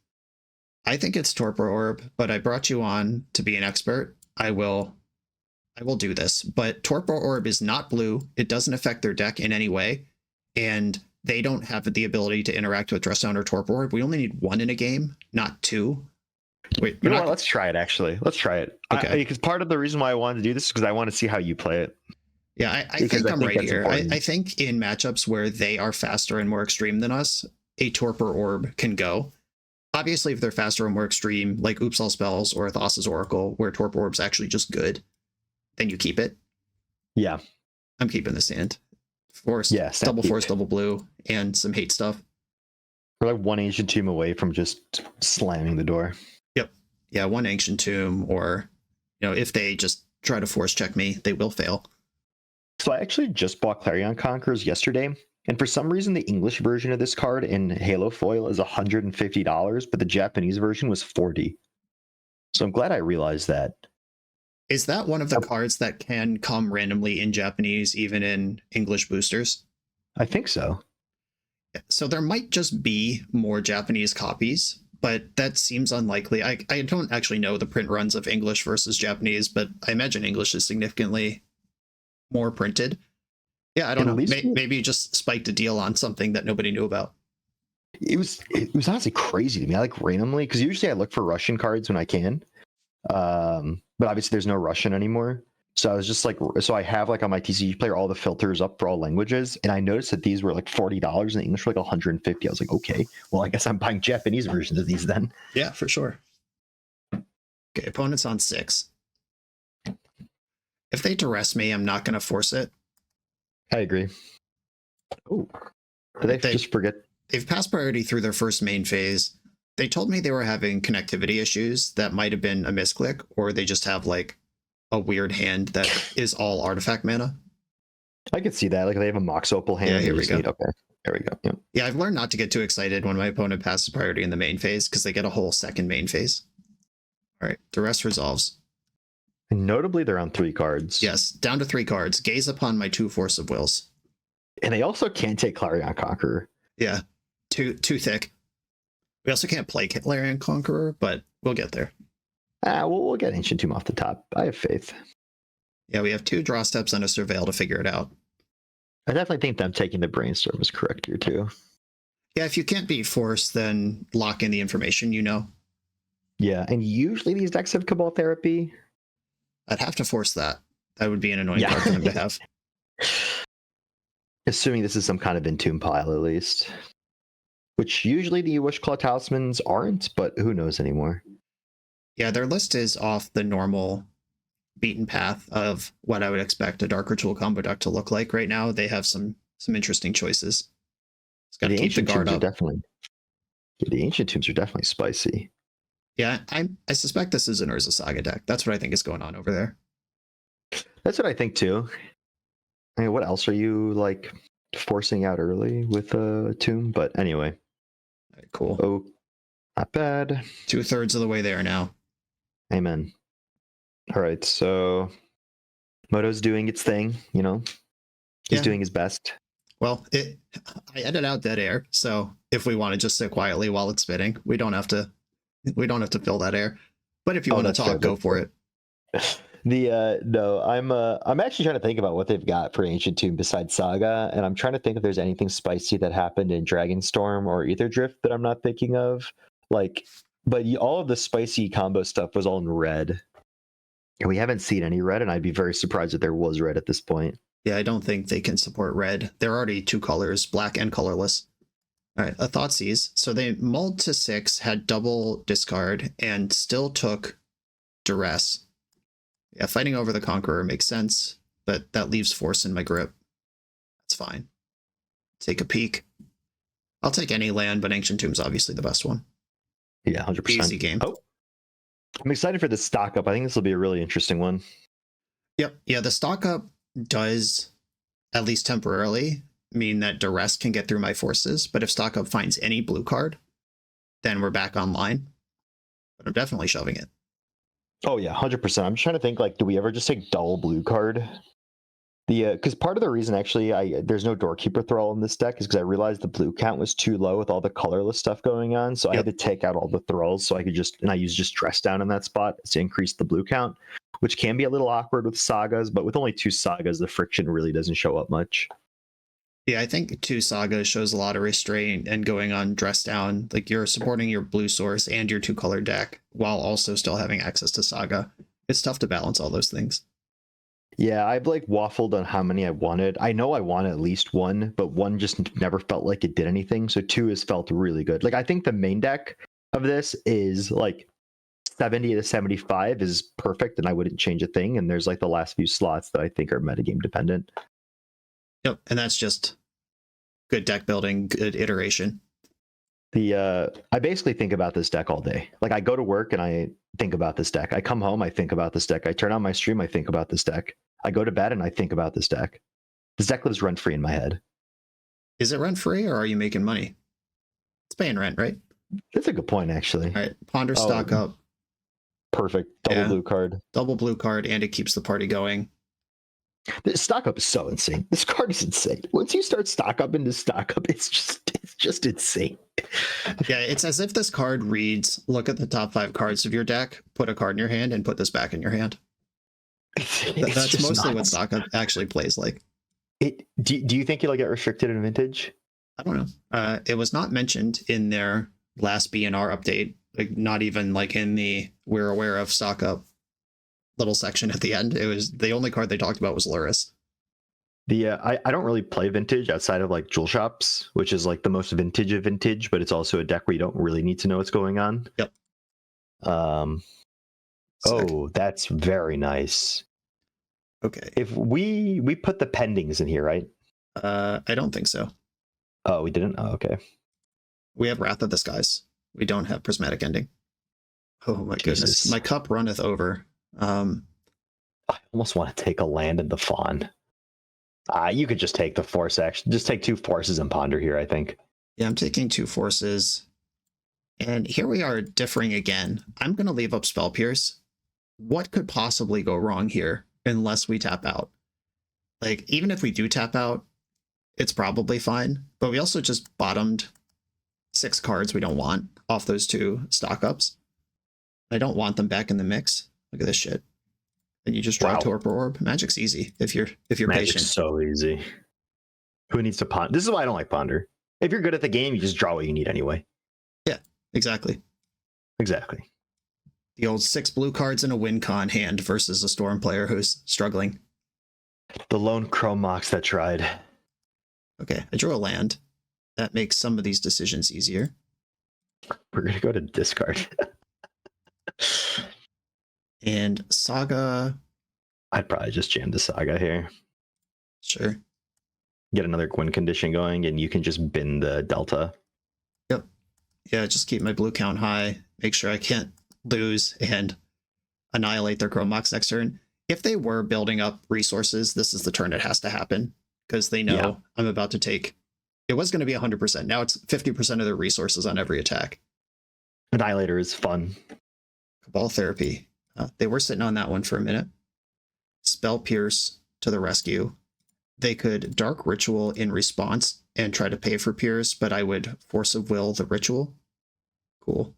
I think it's Torpor Orb, but I brought you on to be an expert. I will do this. But Torpor Orb is not blue. It doesn't affect their deck in any way. And they don't have the ability to interact with Dressdown or Torpor Orb. We only need 1 in a game, not 2. Wait,
you know what? Let's try it, actually. Let's try it.
Okay.
Because part of the reason why I wanted to do this is because I want to see how you play it.
Yeah, I think I'm right here. I think in matchups where they are faster and more extreme than us, a Torpor Orb can go. Obviously, if they're faster and more extreme, like Oops All Spells or Thassa's Oracle, where Torpor Orb's actually just good, then you keep it.
Yeah.
I'm keeping this hand. Force, double force, double blue, and some hate stuff.
We're like 1 Ancient Tomb away from just slamming the door.
Yep. Yeah, 1 Ancient Tomb, or, if they just try to force check me, they will fail.
So I actually just bought Clarion Conquerors yesterday, and for some reason the English version of this card in Halo Foil is $150, but the Japanese version was $40. So I'm glad I realized that.
Is that one of the cards that can come randomly in Japanese, even in English boosters?
I think so.
So there might just be more Japanese copies, but that seems unlikely. I don't actually know the print runs of English versus Japanese, but I imagine English is significantly more printed. Yeah, I don't know. Maybe you just spiked a deal on something that nobody knew about.
It was honestly crazy to me. I like randomly, because usually I look for Russian cards when I can. But obviously there's no Russian anymore. So I was just like, so I have like on my TCG player all the filters up for all languages, and I noticed that these were like $40 and the English were like 150. I was like, okay, well, I guess I'm buying Japanese versions of these then.
Yeah, for sure. Okay, opponent's on 6. If they duress me, I'm not going to force it.
I agree. Oh, did they just forget?
They've passed priority through their first main phase. They told me they were having connectivity issues. That might have been a misclick, or they just have like a weird hand that is all artifact mana.
I could see that. Like they have a Mox Opal hand.
Yeah, here we go.
Okay. There we go. Yep.
Yeah, I've learned not to get too excited when my opponent passes priority in the main phase because they get a whole second main phase. All right, the rest resolves.
And notably, they're on 3 cards.
Yes, down to 3 cards. Gaze upon my 2 Force of Wills.
And they also can't take Clarion Conqueror.
Yeah, too thick. We also can't play Clarion Conqueror, but we'll get there.
We'll get Ancient Tomb off the top. I have faith.
Yeah, we have 2 draw steps and a Surveil to figure it out.
I definitely think them taking the Brainstorm is correct here, too.
Yeah, if you can't beat Force, then lock in the information, you know.
Yeah, and usually these decks have Cabal Therapy.
I'd have to force that. That would be an annoying card for them to have.
Assuming this is some kind of Entomb pile, at least. Which usually the Wishclaw Talismans aren't, but who knows anymore.
Yeah, their list is off the normal beaten path of what I would expect a Dark Ritual combo deck to look like right now. They have some interesting choices. It's got to keep the guard up.
The Ancient Tombs are definitely spicy.
Yeah, I suspect this is an Urza Saga deck. That's what I think is going on over there.
That's what I think too. I mean, what else are you like forcing out early with a Tomb? But anyway.
All right, cool.
Oh, not bad.
2/3 of the way there now.
Amen. All right, so Moto's doing its thing, you know. He's doing his best.
Well, I edit out dead air, so if we want to just sit quietly while it's spitting, we don't have to fill that air. But if you want to talk, go for it.
No, I'm actually trying to think about what they've got for Ancient Tomb besides Saga, and I'm trying to think if there's anything spicy that happened in Dragonstorm or Ether Drift that I'm not thinking of. All of the spicy combo stuff was all in red. And we haven't seen any red, and I'd be very surprised if there was red at this point.
Yeah, I don't think they can support red. They're already 2 colors, black and colorless. All right, a Thoughtseize. So they mulled to 6, had double discard, and still took Duress. Yeah, fighting over the Conqueror makes sense, but that leaves Force in my grip. That's fine. Take a peek. I'll take any land, but Ancient Tomb's obviously the best one.
Yeah, 100%.
Easy game.
Oh, I'm excited for the stock up. I think this will be a really interesting one.
Yep. Yeah, the stock up does, at least temporarily, mean that Duress can get through my forces, but if stock up finds any blue card, then we're back online. But I'm definitely shoving it.
Oh yeah, 100%. I'm just trying to think, do we ever just take double blue card? Because part of the reason actually there's no Doorkeeper Thrall in this deck is because I realized the blue count was too low with all the colorless stuff going on, so I had to take out all the Thralls so I could I use just Dress Down in that spot to increase the blue count, which can be a little awkward with Sagas, but with only 2 Sagas, the friction really doesn't show up much.
Yeah, I think 2 Sagas shows a lot of restraint and going on Dress Down. Like, you're supporting your blue source and your 2-color deck while also still having access to Saga. It's tough to balance all those things.
Yeah, I've waffled on how many I wanted. I know I want at least 1, but 1 just never felt like it did anything. So 2 has felt really good. I think the main deck of this is 70 to 75 is perfect, and I wouldn't change a thing. And there's the last few slots that I think are metagame dependent.
Yep, and that's just good deck building, good iteration.
I basically think about this deck all day. I go to work and I think about this deck. I come home, I think about this deck. I turn on my stream, I think about this deck. I go to bed and I think about this deck. This deck lives rent free in my head.
Is it rent free or are you making money? It's paying rent, right?
That's a good point, actually.
All right, Ponder stock up.
Perfect. Double blue card.
Double blue card, and it keeps the party going.
The stock up is so insane. This card is insane. Once you start stock up into stock up, it's just insane.
Yeah, it's as if this card reads, look at the top 5 cards of your deck, put a card in your hand, and put this back in your hand. That's mostly what stock up actually plays like.
Do you think it'll get restricted in Vintage?
I don't know. It was not mentioned in their last BNR update. Not even in the we're aware of stock up little section at the end. It was the only card they talked about was Luris.
I don't really play Vintage outside of Jewel Shops, which is the most vintage of Vintage, but it's also a deck where you don't really need to know what's going on.
Yep.
Oh, that's very nice.
Okay.
If we put the pendings in here, right?
I don't think so.
Oh, we didn't? Oh, okay.
We have Wrath of the Skies. We don't have Prismatic Ending. Oh my goodness. My cup runneth over.
I almost want to take a land in the Fawn. You could just take the force action. Just take 2 forces and ponder here, I think.
Yeah, I'm taking 2 forces. And here we are differing again. I'm going to leave up Spell Pierce. What could possibly go wrong here unless we tap out? Like, even if we do tap out, it's probably fine. But we also just bottomed 6 cards we don't want off those 2 stock ups. I don't want them back in the mix. Look at this shit. And you just draw Torpor Orb. Magic's easy if you're
Magic's
patient.
So easy. Who needs to ponder? This is why I don't like ponder. If you're good at the game, you just draw what you need anyway.
Yeah, exactly.
Exactly.
The old 6 blue cards in a win con hand versus a Storm player who's struggling.
The lone Chrome Mox that tried.
Okay, I drew a land. That makes some of these decisions easier.
We're going to go to discard.
And Saga.
I'd probably just jam the Saga here.
Sure.
Get another win condition going, and you can just bin the Delta.
Yep. Yeah, just keep my blue count high. Make sure I can't lose and annihilate their Chrome Mox next turn. If they were building up resources, this is the turn it has to happen. Because they know I'm about to take... It was going to be 100%. Now it's 50% of their resources on every attack.
Annihilator is fun.
Cabal Therapy. They were sitting on that one for a minute. Spell Pierce to the rescue. They could Dark Ritual in response and try to pay for Pierce, but I would Force of Will the Ritual. Cool.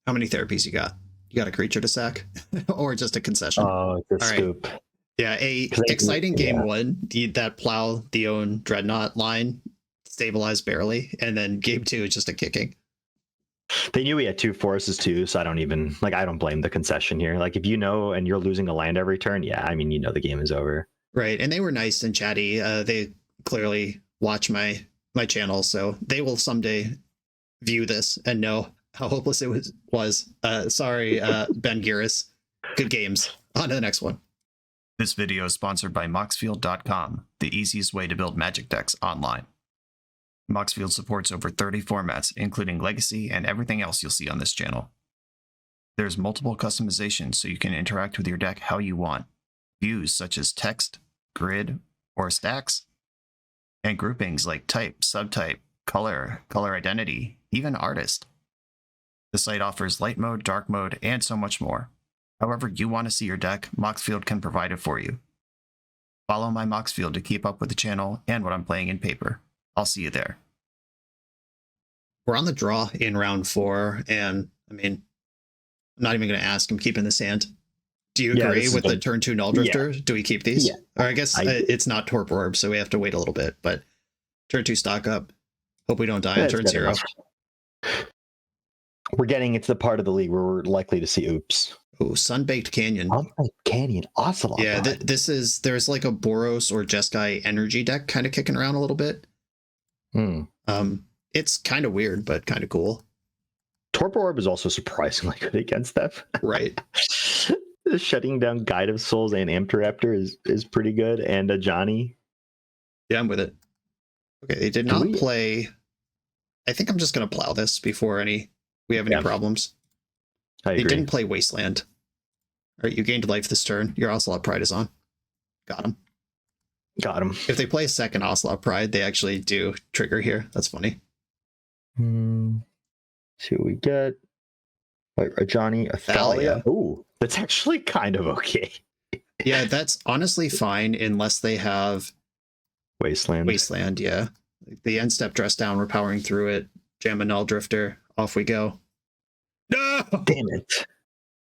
How many therapies you got? You got a creature to sack? Or just a concession?
Oh, it's a scoop.
Right. Yeah, exciting game 1. That Plow, Theon, Dreadnought line stabilized barely, and then game 2 just a kicking.
They knew we had 2 forces too, so I don't blame the concession here. Like, if you know and you're losing a land every turn, yeah, I mean, you know the game is over.
Right, and they were nice and chatty. They clearly watch my channel, so they will someday view this and know how hopeless it was. Sorry, Ben Giris. Good games. On to the next one.
This video is sponsored by Moxfield.com, the easiest way to build Magic decks online. Moxfield supports over 30 formats, including Legacy and everything else you'll see on this channel. There's multiple customizations so you can interact with your deck how you want. Views such as text, grid, or stacks, and groupings like type, subtype, color, color identity, even artist. The site offers light mode, dark mode, and so much more. However you want to see your deck, Moxfield can provide it for you. Follow my Moxfield to keep up with the channel and what I'm playing in paper. I'll see you there.
We're on the draw in round 4, and I mean, I'm not even going to ask. I'm keeping this hand. Do you agree with the turn 2 Null Drifter? Yeah. Do we keep these?
Yeah.
Or I guess it's not Torpor Orb, so we have to wait a little bit, but turn 2 stock up. Hope we don't die on turn 0.
We're getting into the part of the league where we're likely to see oops.
Oh, Sunbaked Canyon.
Sunbaked Canyon, Ocelot.
Yeah, there's like a Boros or Jeskai energy deck kind of kicking around a little bit. It's kind of weird, but kind of cool.
Torpor Orb is also surprisingly good against them.
Right.
Shutting down Guide of Souls and Amteraptor is pretty good, and a Johnny.
Yeah, I'm with it. Okay, they did not play. I think I'm just gonna plow this before we have any problems. They didn't play Wasteland. All right, you gained life this turn. Your Ocelot Pride is on. Got him.
Got him.
If they play a second Ocelot Pride, they actually do trigger here. That's funny.
See what we get. Wait, a Johnny, a Thalia. Ooh, that's actually kind of okay.
Yeah, that's honestly fine unless they have
Wasteland.
Wasteland, yeah. The end step dress down, we're powering through it. Jam a Null Drifter. Off we go. No!
Damn it.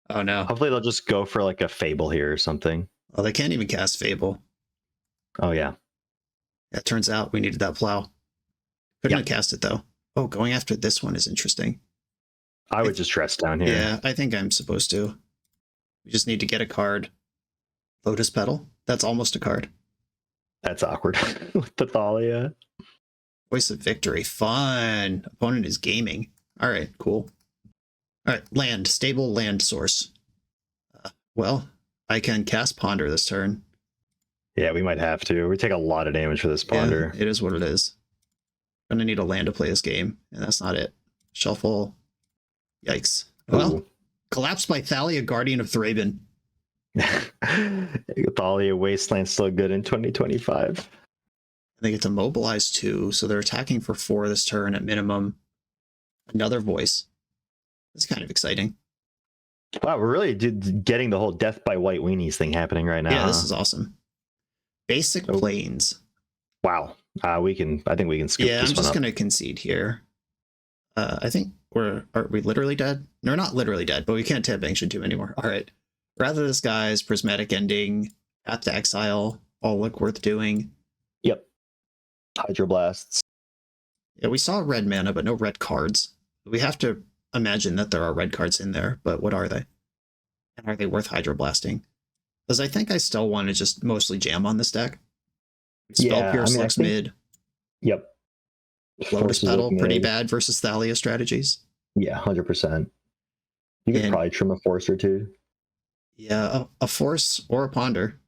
Oh no.
Hopefully they'll just go for like a Fable here or something.
Oh, they can't even cast Fable.
Oh yeah.
It turns out we needed that plow. Couldn't have cast it though. Oh, going after this one is interesting.
I would just dress down here.
Yeah, I think I'm supposed to. We just need to get a card. Lotus Petal? That's almost a card.
That's awkward with the Thalia.
Voice of Victory. Fun. Opponent is gaming. All right, cool. All right, land. Stable land source. Well, I can cast Ponder this turn.
Yeah, we might have to. We take a lot of damage for this Ponder.
Yeah, it is what it is. I'm going to need a land to play this game, and that's not it. Shuffle. Yikes. Well, collapsed by Thalia, Guardian of Thraben.
Thalia Wasteland's still good in 2025.
They get to mobilize 2, so they're attacking for 4 this turn at minimum. Another voice. It's kind of exciting.
Wow, we're really getting the whole death by white weenies thing happening right now.
Yeah, this is awesome. Basic planes.
Wow. I think we can scoop
Yeah,
this
I'm
one
just
up.
gonna concede here. I think are we literally dead? No, we're not literally dead, but we can't tap Ancient Tomb anymore. All right. Rather Disguise, Prismatic Ending, Path to Exile, all look worth doing.
Yep. Hydroblasts.
Yeah, we saw red mana, but no red cards. We have to imagine that there are red cards in there, but what are they? And are they worth Hydroblasting? Because I think I still want to just mostly jam on this deck. Spell Pierce looks mid.
Yep.
Lotus Petal, pretty bad versus Thalia strategies.
Yeah, 100%. You could probably trim a force or two.
Yeah, a force or a ponder.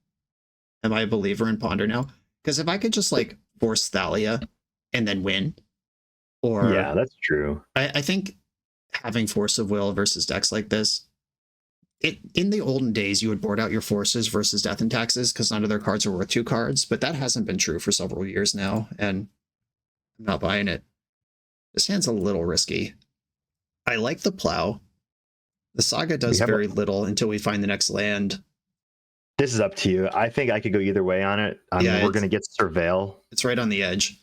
Am I a believer in ponder now? Because if I could just like force Thalia and then win, or
yeah, that's true.
I think having Force of Will versus decks like this, in the olden days you would board out your forces versus Death and Taxes because none of their cards are worth 2 cards, but that hasn't been true for several years now, and I'm not buying it. This hand's a little risky. I like the Plow. The Saga does very little until we find the next land.
This is up to you. I think I could go either way on it. Yeah, we're going to get Surveil.
It's right on the edge.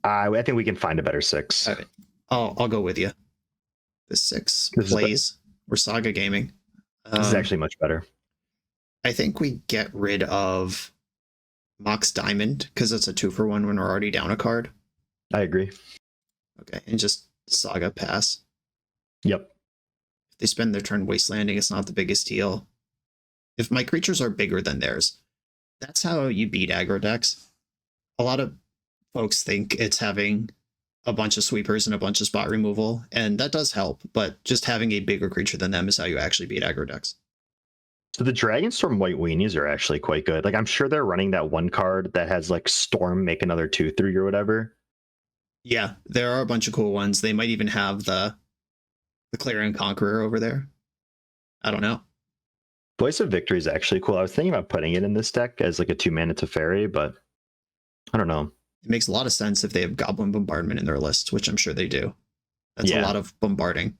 I think we can find a better 6.
All right. I'll go with you. The 6 plays. We're Saga gaming.
This is actually much better.
I think we get rid of Mox Diamond because it's a 2-for-1 when we're already down a card.
I agree.
Okay, and just Saga pass.
Yep.
If they spend their turn wastelanding, it's not the biggest deal. If my creatures are bigger than theirs, that's how you beat aggro decks. A lot of folks think it's having a bunch of sweepers and a bunch of spot removal, and that does help, but just having a bigger creature than them is how you actually beat aggro decks.
So the Dragonstorm White Weenies are actually quite good. Like, I'm sure they're running that one card that has like Storm make another 2/3 or whatever.
Yeah, there are a bunch of cool ones. They might even have the Clarion Conqueror over there. I don't know.
Voice of Victory is actually cool. I was thinking about putting it in this deck as like a 2-mana Teferi, but I don't know.
It makes a lot of sense if they have Goblin Bombardment in their list, which I'm sure they do. That's a lot of bombarding.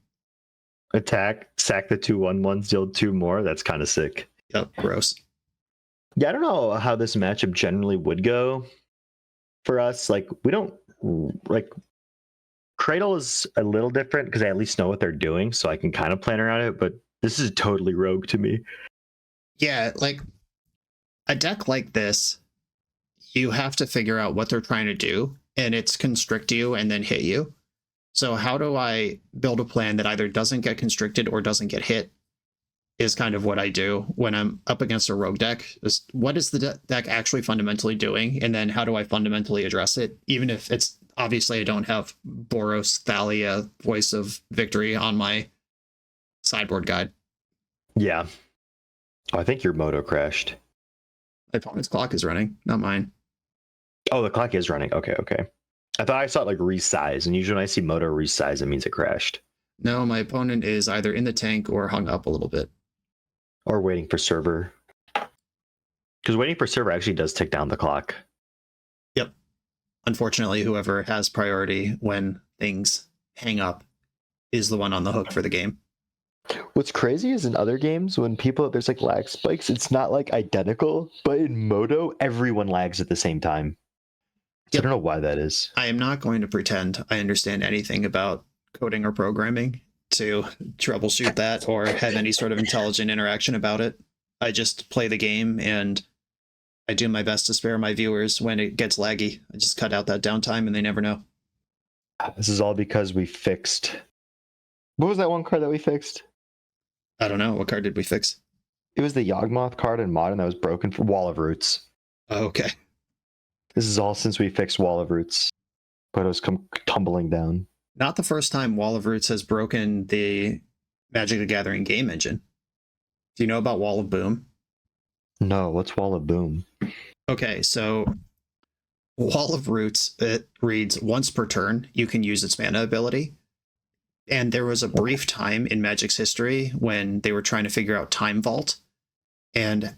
Attack, sack the 2/1/1s, deal 2 more. That's kind of sick.
Yep, gross.
Yeah, I don't know how this matchup generally would go for us. Like, we don't like Cradle is a little different because I at least know what they're doing, so I can kind of plan around it, but this is totally rogue to me.
Yeah, like a deck like this, you have to figure out what they're trying to do, and it's constrict you and then hit you. So how do I build a plan that either doesn't get constricted or doesn't get hit is kind of what I do when I'm up against a rogue deck. Is what is the deck actually fundamentally doing? And then how do I fundamentally address it? Even if it's obviously I don't have Boros, Thalia, Voice of Victory on my sideboard guide.
Yeah. Oh, I think your Moto crashed.
My opponent's clock is running, not mine.
Oh, the clock is running. Okay. I thought I saw it like resize, and usually when I see Moto resize, it means it crashed.
No, my opponent is either in the tank or hung up a little bit.
Or waiting for server. Because waiting for server actually does tick down the clock.
Yep. Unfortunately, whoever has priority when things hang up is the one on the hook for the game.
What's crazy is in other games, when there's like lag spikes, it's not like identical, but in Moto, everyone lags at the same time. So I don't know why that is.
I am not going to pretend I understand anything about coding or programming to troubleshoot that or have any sort of intelligent interaction about it. I just play the game and I do my best to spare my viewers when it gets laggy. I just cut out that downtime and they never know.
This is all because we fixed... What was that one card that we fixed?
I don't know. What card did we fix?
It was the Yawgmoth card in Modern that was broken for Wall of Roots.
Oh, okay.
This is all since we fixed Wall of Roots. But it was tumbling down.
Not the first time Wall of Roots has broken the Magic the Gathering game engine. Do you know about Wall of Boom?
No, what's Wall of Boom?
Okay, so Wall of Roots, it reads once per turn, you can use its mana ability. And there was a brief time in Magic's history when they were trying to figure out Time Vault. and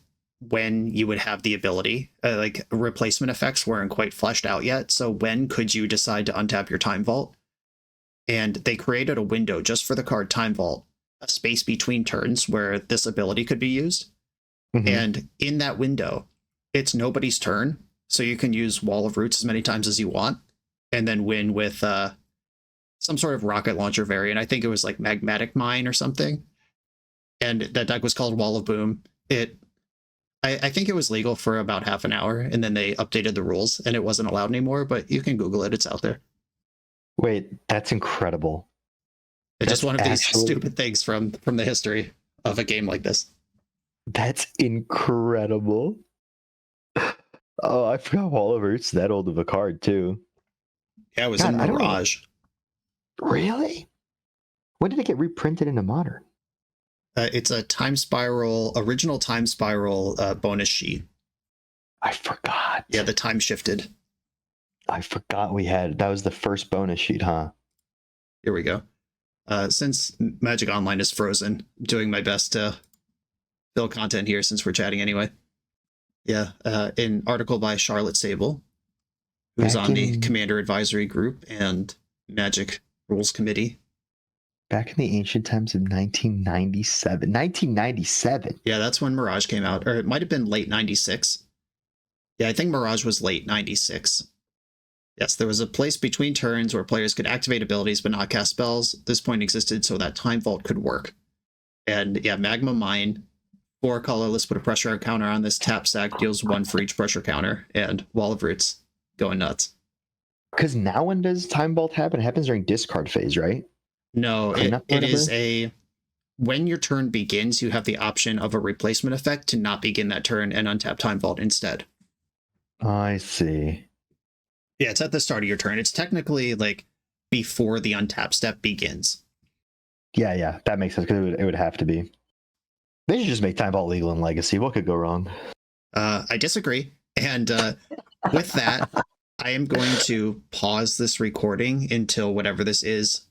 when you would have the ability, like replacement effects weren't quite fleshed out yet. So when could you decide to untap your Time Vault? And they created a window just for the card Time Vault, a space between turns where this ability could be used.
Mhm.
And in that window, it's nobody's turn. So you can use Wall of Roots as many times as you want and then win with some sort of rocket launcher variant. I think it was like Magmatic Mine or something. And that deck was called Wall of Boom. I think it was legal for about half an hour, and then they updated the rules, and it wasn't allowed anymore, but you can Google it. It's out there.
Wait, that's incredible.
It's just one of these
actually-
stupid things from the history of a game like this.
That's incredible. Oh, I forgot Oliver. It's that old of a card, too.
Yeah, it was
God,
in
I don't know.
Mirage.
Really? When did it get reprinted into Modern?
It's a original Time Spiral bonus sheet.
I forgot.
Yeah, the time shifted.
I forgot that was the first bonus sheet, huh?
Here we go. Since Magic Online is frozen, I'm doing my best to fill content here since we're chatting anyway. Yeah, an article by Charlotte Sable, who's on the Commander Advisory Group and Magic Rules Committee.
Back in the ancient times of 1997. 1997?
Yeah, that's when Mirage came out. Or it might have been late 96. Yeah, I think Mirage was late 96. Yes, there was a place between turns where players could activate abilities but not cast spells. This point existed so that Time Vault could work. And yeah, Magma Mine, 4 colorless, put a pressure counter on this. Tap sack deals 1 for each pressure counter. And Wall of Roots, going nuts.
Because now when does Time Vault happen? It happens during discard phase, right?
No,
Cleanup,
it is
whatever?
when your turn begins, you have the option of a replacement effect to not begin that turn and untap Time Vault instead.
I see.
Yeah, it's at the start of your turn. It's technically like before the untap step begins.
Yeah, that makes sense because it would have to be. They should just make Time Vault legal in Legacy. What could go wrong?
I disagree. And with that, I am going to pause this recording until whatever this is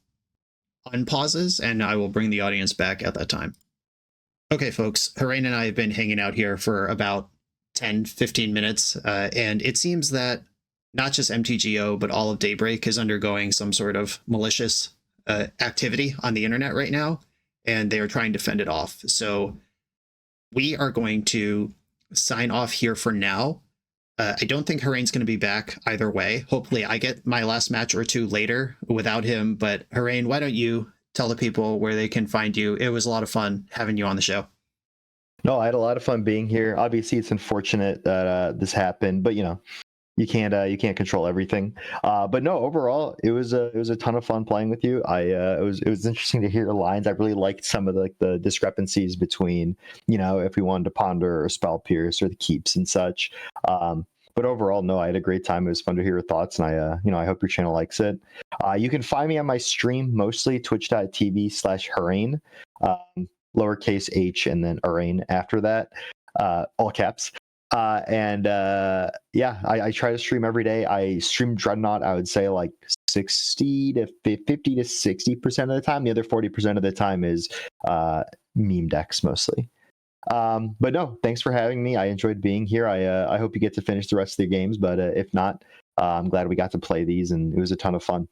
unpauses, and I will bring the audience back at that time. Okay, folks, hARAIN and I have been hanging out here for about 10-15 minutes, and it seems that not just MTGO, but all of Daybreak is undergoing some sort of malicious activity on the internet right now, and they are trying to fend it off. So we are going to sign off here for now. I don't think hARAIN's going to be back either way. Hopefully I get my last match or two later without him, but hARAIN, why don't you tell the people where they can find you? It was a lot of fun having you on the show.
No, I had a lot of fun being here. Obviously, it's unfortunate that this happened, but you can't control everything. But no, overall, it was a ton of fun playing with you. It was interesting to hear your lines. I really liked some of the discrepancies between if we wanted to ponder or spell pierce or the keeps and such. But overall, no, I had a great time. It was fun to hear your thoughts, and I hope your channel likes it. You can find me on my stream, mostly twitch.tv/hARAIN, lowercase h and then hARAIN after that, all caps. I try to stream every day. I stream Dreadnought, I would say like 60 to 50 to 60% of the time. The other 40% of the time is meme decks mostly. But no, thanks for having me. I enjoyed being here. I hope you get to finish the rest of the games, but if not, I'm glad we got to play these, and it was a ton of fun.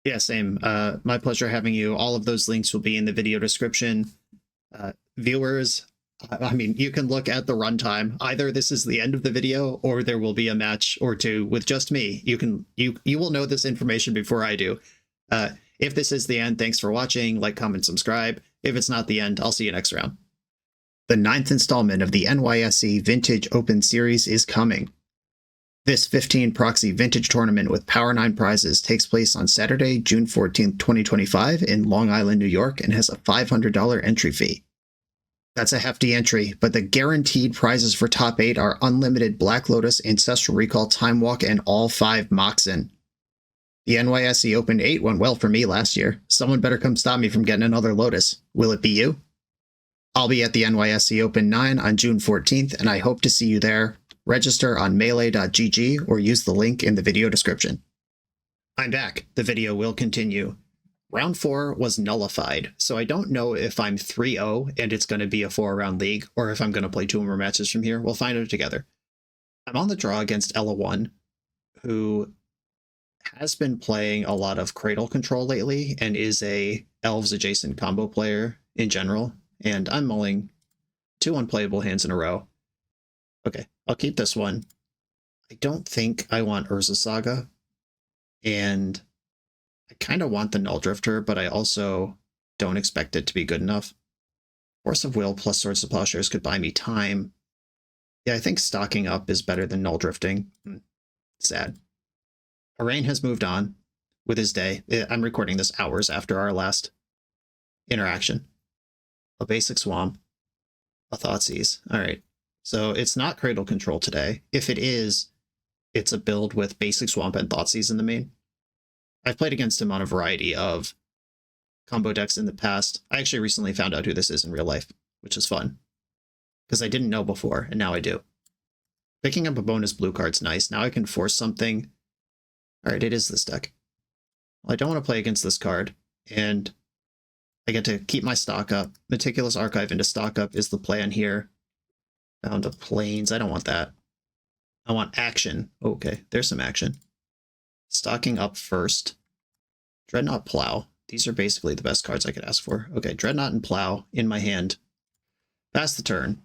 Yeah, same. My pleasure having you. All of those links will be in the video description. Viewers, I mean, you can look at the runtime. Either this is the end of the video, or there will be a match or two with just me. You will know this information before I do. If this is the end, thanks for watching. Like, comment, subscribe. If it's not the end, I'll see you next round. The 9th installment of the NYSE Vintage Open Series is coming. This 15 proxy vintage tournament with Power 9 prizes takes place on Saturday, June 14th, 2025 in Long Island, New York, and has a $500 entry fee. That's a hefty entry, but the guaranteed prizes for top 8 are unlimited Black Lotus, Ancestral Recall, Time Walk, and all 5 Moxen. The NYSE Open 8 went well for me last year. Someone better come stop me from getting another Lotus. Will it be you? I'll be at the NYSE Open 9 on June 14th, and I hope to see you there. Register on melee.gg or use the link in the video description. I'm back. The video will continue. Round 4 was nullified, so I don't know if I'm 3-0 and it's going to be a 4-round league, or if I'm going to play 2 more matches from here. We'll find out together. I'm on the draw against Ella1, who has been playing a lot of Cradle Control lately and is a Elves adjacent combo player in general, and I'm mulling 2 unplayable hands in a row. Okay, I'll keep this one. I don't think I want Urza Saga, and I kind of want the Null Drifter, but I also don't expect it to be good enough. Force of Will plus Swords to Plowshares could buy me time. Yeah, I think stocking up is better than Null Drifting. Sad. hARAIN has moved on with his day. I'm recording this hours after our last interaction. A basic Swamp. A Thoughtseize. Alright. So it's not Cradle Control today. If it is, it's a build with basic Swamp and Thoughtseize in the main. I've played against him on a variety of combo decks in the past. I actually recently found out who this is in real life, which is fun. Because I didn't know before, and now I do. Picking up a bonus blue card's nice. Now I can force something. Alright, it is this deck. Well, I don't want to play against this card, and I get to keep my stock up. Meticulous Archive into stock up is the plan here. Bound to Plains. I don't want that. I want action. Okay, there's some action. Stocking up first. Dreadnought, Plow. These are basically the best cards I could ask for. Okay, Dreadnought and Plow in my hand. Pass the turn.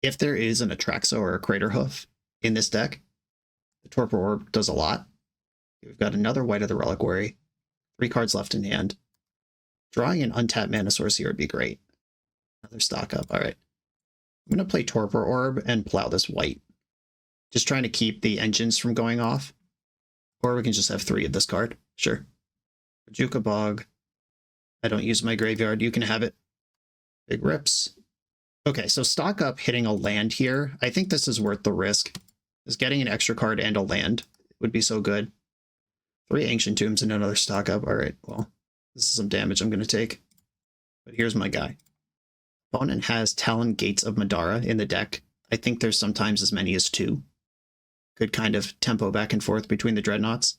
If there is an Atraxa or a Crater Hoof in this deck, the Torpor Orb does a lot. We've got another White of the Reliquary. 3 cards left in hand. Drawing an untapped mana source here would be great. Another stock up. All right. I'm going to play Torpor Orb and Plow this white. Just trying to keep the engines from going off. Or we can just have 3 of this card. Sure. Juka Bog. I don't use my graveyard. You can have it. Big Rips. Okay, so stock up hitting a land here. I think this is worth the risk. Just getting an extra card and a land would be so good. 3 Ancient Tombs and another stock up. All right, well, this is some damage I'm going to take. But here's my guy. Opponent has Talon Gates of Madara in the deck. I think there's sometimes as many as 2. Good kind of tempo back and forth between the Dreadnoughts.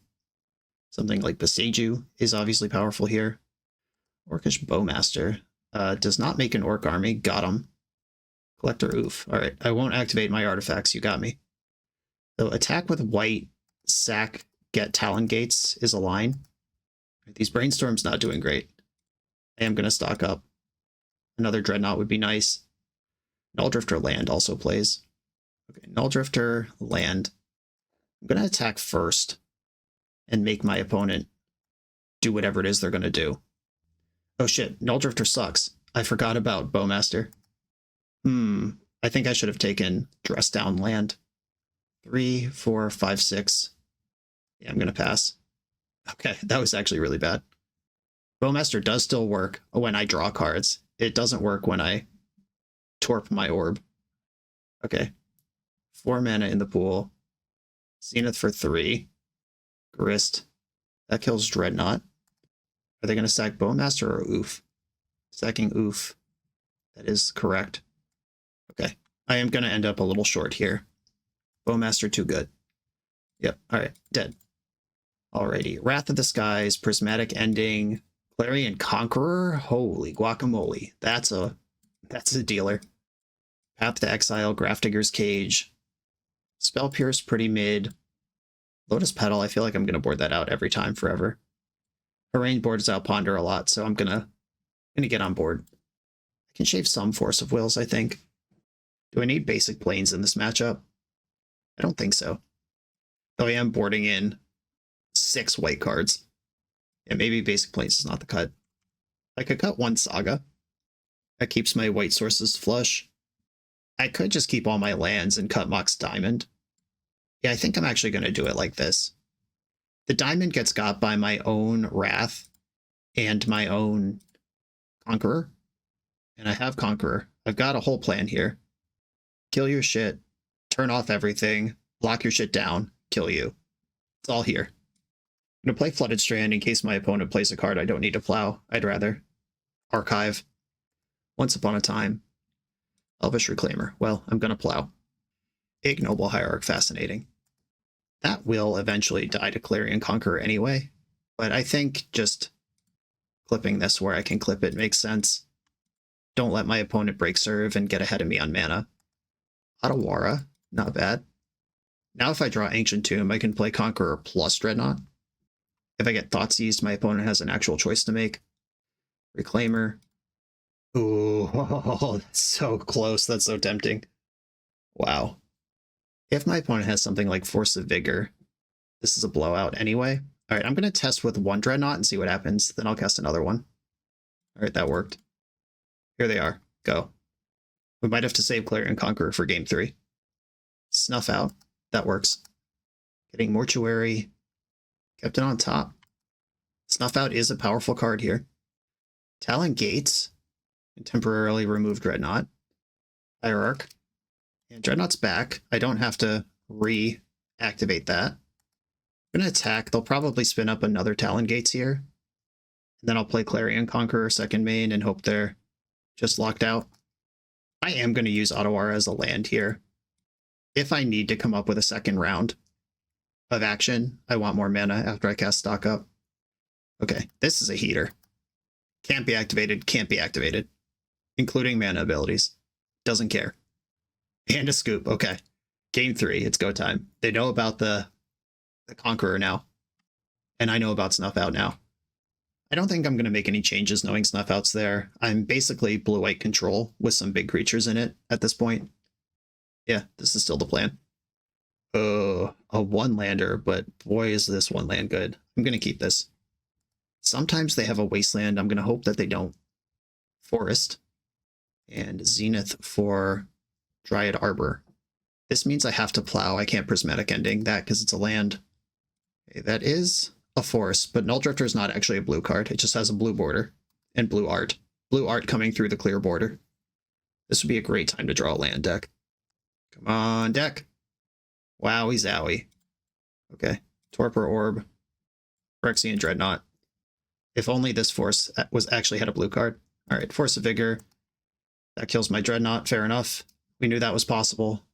Something like Beseiju is obviously powerful here. Orcish Bowmaster does not make an Orc army. Got him. Collector Oof. All right, I won't activate my artifacts. You got me. So attack with white, sack, get Talon Gates is a line. These Brainstorm's not doing great. I am going to stock up. Another Dreadnought would be nice. Null Drifter land also plays. Okay, Null Drifter land. I'm going to attack first and make my opponent do whatever it is they're going to do. Oh shit, Null Drifter sucks. I forgot about Bowmaster. I think I should have taken Dress Down land. 3, 4, 5, 6. Yeah, I'm going to pass. Okay, that was actually really bad. Bowmaster does still work when I draw cards. It doesn't work when I torp my orb. Okay. 4 mana in the pool. Zenith for 3. Grist. That kills Dreadnought. Are they going to sack Bowmaster or Oof? Sacking Oof. That is correct. Okay. I am going to end up a little short here. Bowmaster too good. Yep. Alright. Dead. Alrighty. Wrath of the Skies. Prismatic Ending. Clarion Conqueror. Holy guacamole. That's a dealer. Path to Exile. Grafdigger's Cage. Spell Pierce pretty mid. Lotus Petal. I feel like I'm going to board that out every time forever. hARAIN boards out Ponder a lot, so I'm gonna get on board. I can shave some Force of Wills, I think. Do I need basic Plains in this matchup? I don't think so. Though I am boarding in 6 white cards. Yeah, maybe basic Plains is not the cut. I could cut 1 Saga. That keeps my white sources flush. I could just keep all my lands and cut Mox Diamond. Yeah, I think I'm actually going to do it like this. The diamond gets got by my own Wrath and my own Conqueror. And I have Conqueror. I've got a whole plan here. Kill your shit, turn off everything, lock your shit down, kill you. It's all here. I'm going to play Flooded Strand in case my opponent plays a card I don't need to plow. I'd rather. Archive. Once Upon a Time. Elvish Reclaimer. Well, I'm going to plow. Ignoble Hierarch. Fascinating. That will eventually die to Clarion Conqueror anyway, but I think just clipping this where I can clip it makes sense. Don't let my opponent break serve and get ahead of me on mana. Otawara, not bad. Now if I draw Ancient Tomb, I can play Conqueror plus Dreadnought. If I get Thoughtseized, my opponent has an actual choice to make. Reclaimer. Ooh, that's so close. That's so tempting. Wow. If my opponent has something like Force of Vigor, this is a blowout anyway. All right, I'm going to test with one Dreadnought and see what happens. Then I'll cast another one. All right, that worked. Here they are. Go. We might have to save Clarion Conqueror for game 3. Snuff out. That works. Getting Mortuary. Kept it on top. Snuff out is a powerful card here. Talon Gates. And temporarily remove Dreadnought. Hierarch. And Dreadnought's back. I don't have to reactivate that. I'm going to attack. They'll probably spin up another Talon Gates here. And then I'll play Clarion Conqueror second main and hope they're just locked out. I am going to use Otawara as a land here. If I need to come up with a second round of action, I want more mana after I cast Stock Up. Okay, this is a heater. Can't be activated, can't be activated. Including mana abilities. Doesn't care. And a scoop, okay. Game 3, it's go time. They know about the Conqueror now. And I know about Snuff Out now. I don't think I'm going to make any changes knowing Snuff Out's there. I'm basically blue-white control with some big creatures in it at this point. Yeah, this is still the plan. Oh, a one-lander, but boy is this one land good. I'm going to keep this. Sometimes they have a wasteland. I'm going to hope that they don't. Forest. And Zenith for Dryad Arbor. This means I have to plow. I can't Prismatic Ending that because it's a land. Okay, that is a forest, but Null Drifter is not actually a blue card. It just has a blue border and blue art. Blue art coming through the clear border. This would be a great time to draw a land deck. Come on, deck. Wowie zowie. Okay. Torpor Orb. Phyrexian Dreadnought. If only this force was actually had a blue card. All right, Force of Vigor. That kills my Dreadnought. Fair enough. We knew that was possible.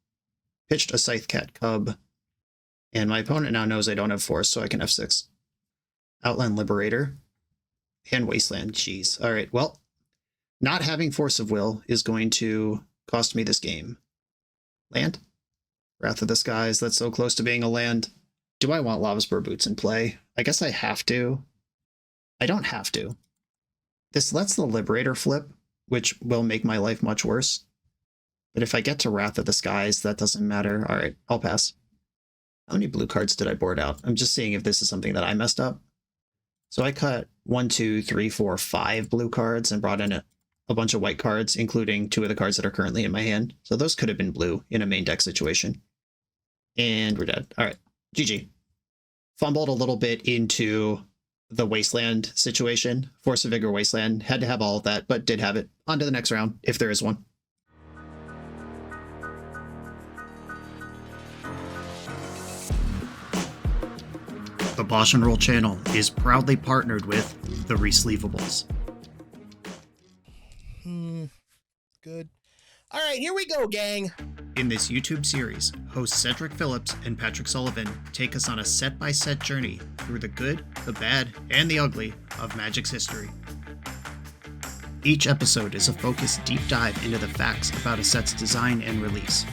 Pitched a Scythe Cat Cub. And my opponent now knows I don't have Force, so I can F6. Outland Liberator. And Wasteland. Jeez. All right, well, not having Force of Will is going to cost me this game. Land? Wrath of the Skies. That's so close to being a land. Do I want Lava Spur Boots in play? I guess I have to. I don't have to. This lets the Liberator flip, which will make my life much worse. But if I get to Wrath of the Skies, that doesn't matter. All right, I'll pass. How many blue cards did I board out? I'm just seeing if this is something that I messed up. So I cut 1, 2, 3, 4, 5 blue cards and brought in a bunch of white cards, including 2 of the cards that are currently in my hand. So those could have been blue in a main deck situation. And we're dead. All right, GG. Fumbled a little bit into the Wasteland situation. Force of Vigor Wasteland. Had to have all of that, but did have it. On to the next round, if there is one.
The BoshNRoll channel is proudly partnered with the Resleevables.
Good. All right, here we go, gang.
In this YouTube series, hosts Cedric Phillips and Patrick Sullivan take us on a set-by-set journey through the good, the bad, and the ugly of Magic's history. Each episode is a focused deep dive into the facts about a set's design and release,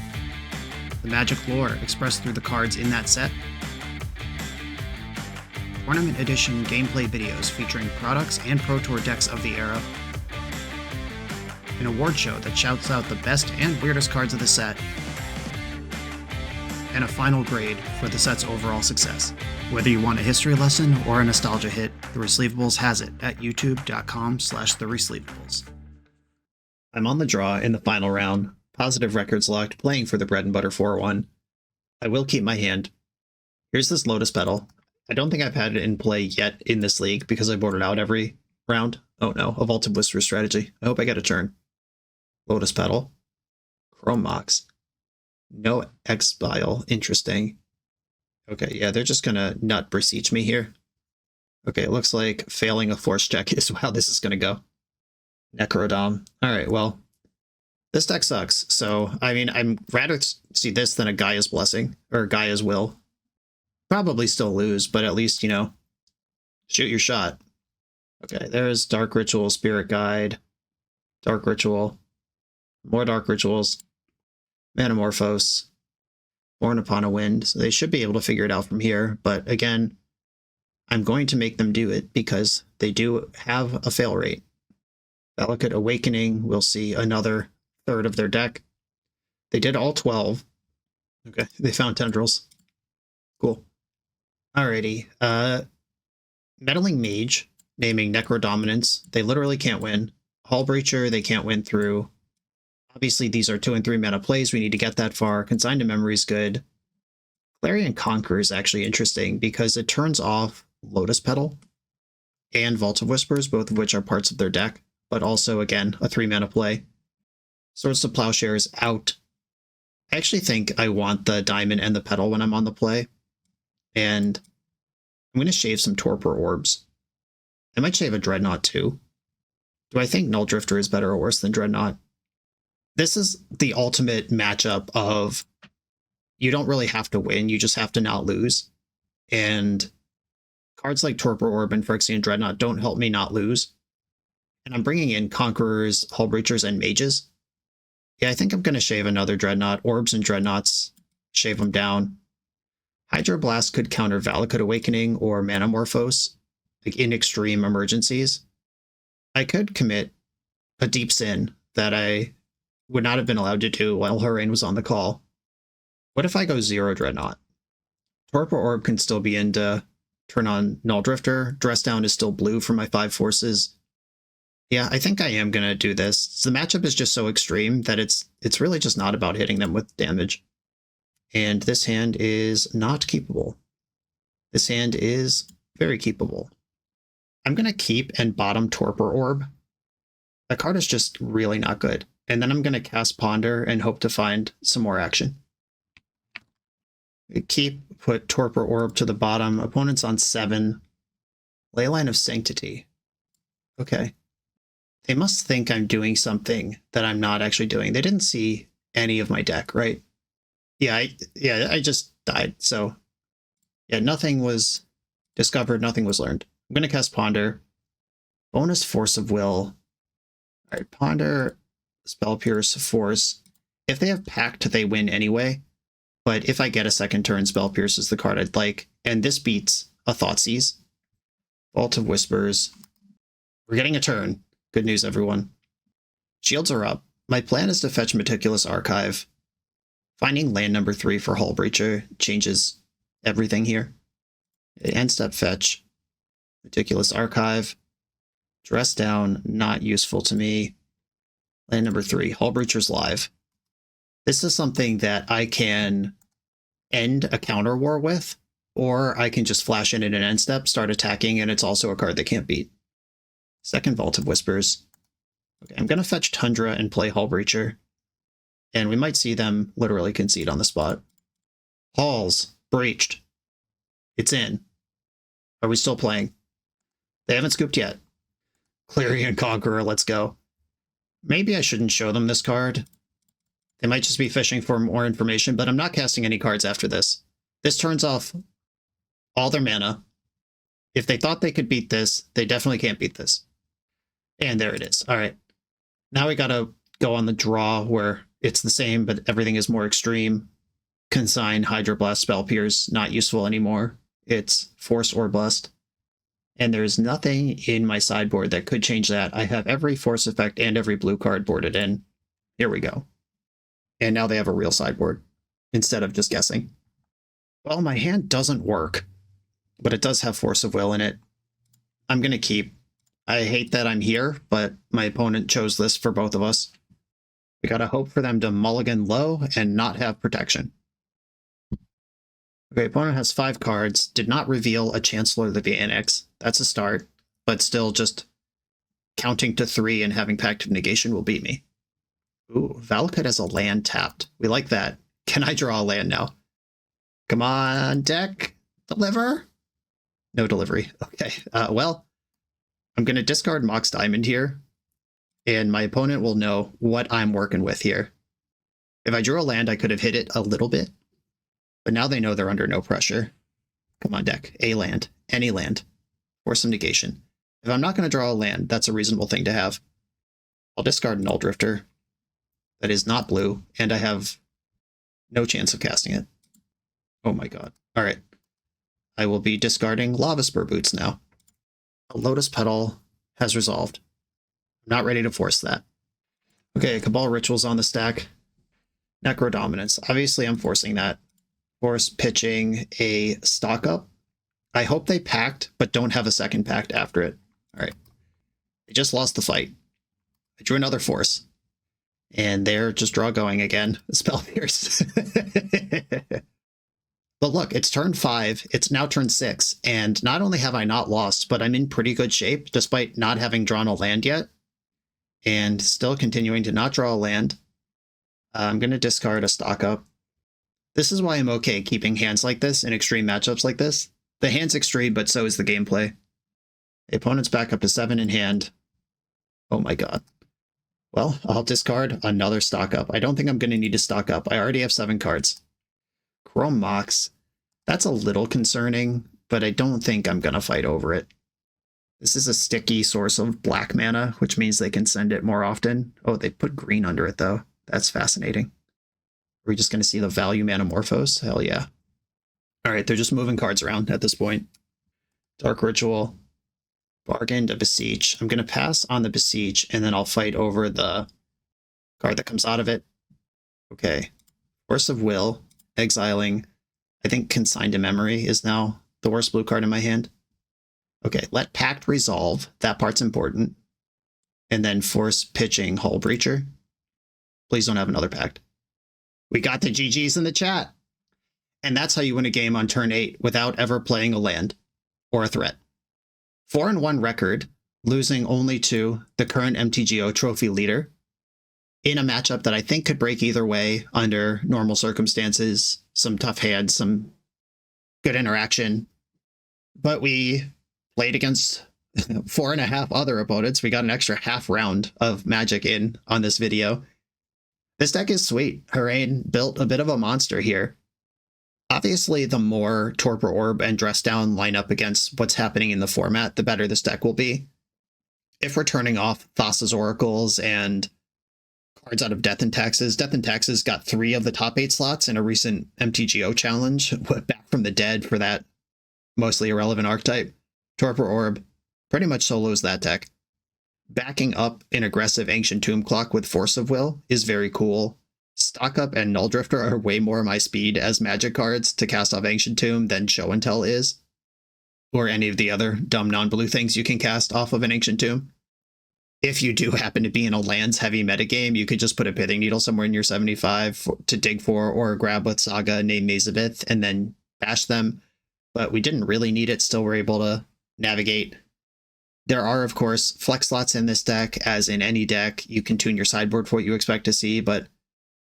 the Magic lore expressed through the cards in that set, Tournament Edition gameplay videos featuring products and Pro Tour decks of the era, an award show that shouts out the best and weirdest cards of the set, and a final grade for the set's overall success. Whether you want a history lesson or a nostalgia hit, The Resleevables has it at youtube.com/theresleevables.
I'm on the draw in the final round. Positive records locked, playing for the bread and butter 4-1. I will keep my hand. Here's this Lotus Petal. I don't think I've had it in play yet in this league because I board it out every round. Oh no, a Vaulted Whisper strategy. I hope I get a turn. Lotus Petal. Chrome Mox. No Exile. Interesting. Okay, yeah, they're just gonna nut beseech me here. Okay, it looks like failing a force check is how this is gonna go. Necrodom. Alright, well, this deck sucks. So, I mean, I'm rather see this than a Gaia's Blessing, or Gaia's Will. Probably still lose, but at least, you know, shoot your shot. Okay, there's Dark Ritual, Spirit Guide, Dark Ritual, more Dark Rituals, Manamorphose, Born Upon a Wind. So they should be able to figure it out from here. But again, I'm going to make them do it because they do have a fail rate. Valakut Awakening, we'll see another third of their deck. They did all 12. Okay, they found Tendrils. Cool. Alrighty. Meddling Mage, naming Necrodominance. They literally can't win. Hull Breacher, they can't win through. Obviously, these are 2 and 3 mana plays. We need to get that far. Consign to Memory is good. Clarion Conqueror is actually interesting because it turns off Lotus Petal and Vault of Whispers, both of which are parts of their deck, but also, again, a 3 mana play. Swords to Plowshare is out. I actually think I want the Diamond and the Petal when I'm on the play. And I'm going to shave some Torpor Orbs. I might shave a Dreadnought too. Do I think Null Drifter is better or worse than Dreadnought? This is the ultimate matchup of you don't really have to win, you just have to not lose. And cards like Torpor Orb and Phyrexian Dreadnought don't help me not lose. And I'm bringing in Conquerors, Hullbreachers, and Mages. Yeah, I think I'm going to shave another Dreadnought. Orbs and Dreadnoughts, shave them down. Hydroblast could counter Valakut Awakening or Manamorphose, like in extreme emergencies. I could commit a deep sin that I would not have been allowed to do while hARAIN was on the call. What if I go 0 Dreadnought? Torpor Orb can still be in to turn on Null Drifter. Dress Down is still blue for my 5 forces. Yeah, I think I am going to do this. The matchup is just so extreme that it's really just not about hitting them with damage. And this hand is not keepable. This hand is very keepable. I'm going to keep and bottom Torpor Orb. That card is just really not good. And then I'm going to cast Ponder and hope to find some more action. Keep, put Torpor Orb to the bottom. Opponent's on 7. Leyline of Sanctity. Okay. They must think I'm doing something that I'm not actually doing. They didn't see any of my deck, right? Yeah, I just died. So yeah, nothing was discovered, nothing was learned. I'm going to cast Ponder. Bonus Force of Will. All right, Ponder, Spell Pierce, Force. If they have Pact, they win anyway. But if I get a second turn, Spell Pierce is the card I'd like. And this beats a Thoughtseize. Vault of Whispers. We're getting a turn. Good news, everyone. Shields are up. My plan is to fetch Meticulous Archive. Finding land number 3 for Hullbreacher changes everything here. End step fetch. Meticulous Archive. Dress Down, not useful to me. Land number 3, Hullbreacher's live. This is something that I can end a counter war with, or I can just flash in at an end step, start attacking, and it's also a card they can't beat. Second Vault of Whispers. Okay, I'm going to fetch Tundra and play Hullbreacher. And we might see them literally concede on the spot. Halls, breached. It's in. Are we still playing? They haven't scooped yet. Clarion Conqueror, let's go. Maybe I shouldn't show them this card. They might just be fishing for more information, but I'm not casting any cards after this. This turns off all their mana. If they thought they could beat this, they definitely can't beat this. And there it is. All right. Now we got to go on the draw where it's the same, but everything is more extreme. Consign, Hydroblast, Spell Pierce, not useful anymore. It's Force or Blessed. And there's nothing in my sideboard that could change that. I have every Force effect and every blue card boarded in. Here we go. And now they have a real sideboard instead of just guessing. Well, my hand doesn't work, but it does have Force of Will in it. I'm going to keep. I hate that I'm here, but my opponent chose this for both of us. We got to hope for them to mulligan low and not have protection. Okay, opponent has 5 cards, did not reveal a Chancellor of the Annex. That's a start, but still just counting to 3 and having Pact of Negation will beat me. Ooh, Valakut has a land tapped. We like that. Can I draw a land now? Come on, deck. Deliver? No delivery. Okay, well, I'm going to discard Mox Diamond here, and my opponent will know what I'm working with here. If I drew a land, I could have hit it a little bit, but now they know they're under no pressure. Come on, deck. A land. Any land. Force of Negation. If I'm not going to draw a land, that's a reasonable thing to have. I'll discard Null Drifter. That is not blue, and I have no chance of casting it. Oh my god. All right. I will be discarding Lava Spur Boots now. A Lotus Petal has resolved. I'm not ready to force that. Okay, Cabal Ritual's on the stack. Necro Dominance. Obviously, I'm forcing that. Force pitching a stock up. I hope they packed, but don't have a second pact after it. All right. They just lost the fight. I drew another force. And they're just draw going again. Spell Pierce. But look, it's turn 5. It's now turn 6. And not only have I not lost, but I'm in pretty good shape, despite not having drawn a land yet. And still continuing to not draw a land. I'm going to discard a stock up. This is why I'm okay keeping hands like this in extreme matchups like this. The hand's extreme, but so is the gameplay. The opponent's back up to 7 in hand. Oh my god. Well, I'll discard another stock up. I don't think I'm going to need to stock up. I already have 7 cards. Chrome Mox. That's a little concerning, but I don't think I'm going to fight over it. This is a sticky source of black mana, which means they can send it more often. Oh, they put green under it, though. That's fascinating. Are we just going to see the value Manamorphose? Hell yeah. All right, they're just moving cards around at this point. Dark Ritual. Bargain to Beseech. I'm going to pass on the Beseech, and then I'll fight over the card that comes out of it. Okay. Force of Will. Exiling. I think Consigned to Memory is now the worst blue card in my hand. Okay, let Pact resolve. That part's important. And then force pitching Hull Breacher. Please don't have another Pact. We got the GGs in the chat. And that's how you win a game on turn 8 without ever playing a land or a threat. 4-1 record, losing only to the current MTGO trophy leader in a matchup that I think could break either way under normal circumstances. Some tough hands, some good interaction. But we played against 4.5 other opponents. We got an extra half round of Magic in on this video. This deck is sweet. hARAIN built a bit of a monster here. Obviously, the more Torpor Orb and Dress Down line up against what's happening in the format, the better this deck will be. If we're turning off Thassa's Oracles and cards out of Death and Taxes got 3 of the top 8 slots in a recent MTGO challenge, back from the dead for that mostly irrelevant archetype. Torpor Orb pretty much solos that deck. Backing up an aggressive Ancient Tomb Clock with Force of Will is very cool. Stock Up and Null Drifter are way more my speed as Magic cards to cast off Ancient Tomb than Show and Tell is. Or any of the other dumb non-blue things you can cast off of an Ancient Tomb. If you do happen to be in a lands heavy metagame, you could just put a Pithing Needle somewhere in your 75 to dig for, or grab with Saga named Mazabith and then bash them. But we didn't really need it, still were able to navigate. There are, of course, flex slots in this deck, as in any deck. You can tune your sideboard for what you expect to see, but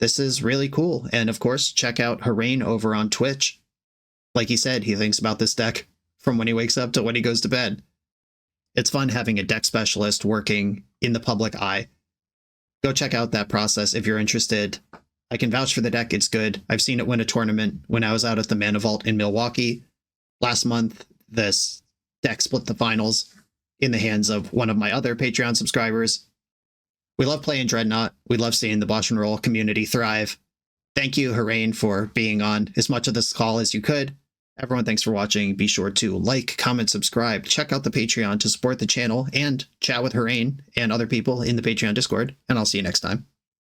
this is really cool. And of course, check out hARAIN over on Twitch. Like he said, he thinks about this deck from when he wakes up to when he goes to bed. It's fun having a deck specialist working in the public eye. Go check out that process if you're interested. I can vouch for the deck, it's good. I've seen it win a tournament when I was out at the Mana Vault in Milwaukee. Last month, this deck split the finals in the hands of one of my other Patreon subscribers. We love playing Dreadnought. We love seeing the BoshNRoll community thrive. Thank you, hARAIN, for being on as much of this call as you could. Everyone, thanks for watching. Be sure to like, comment, subscribe, check out the Patreon to support the channel, and chat with hARAIN and other people in the Patreon Discord, and I'll see you next time.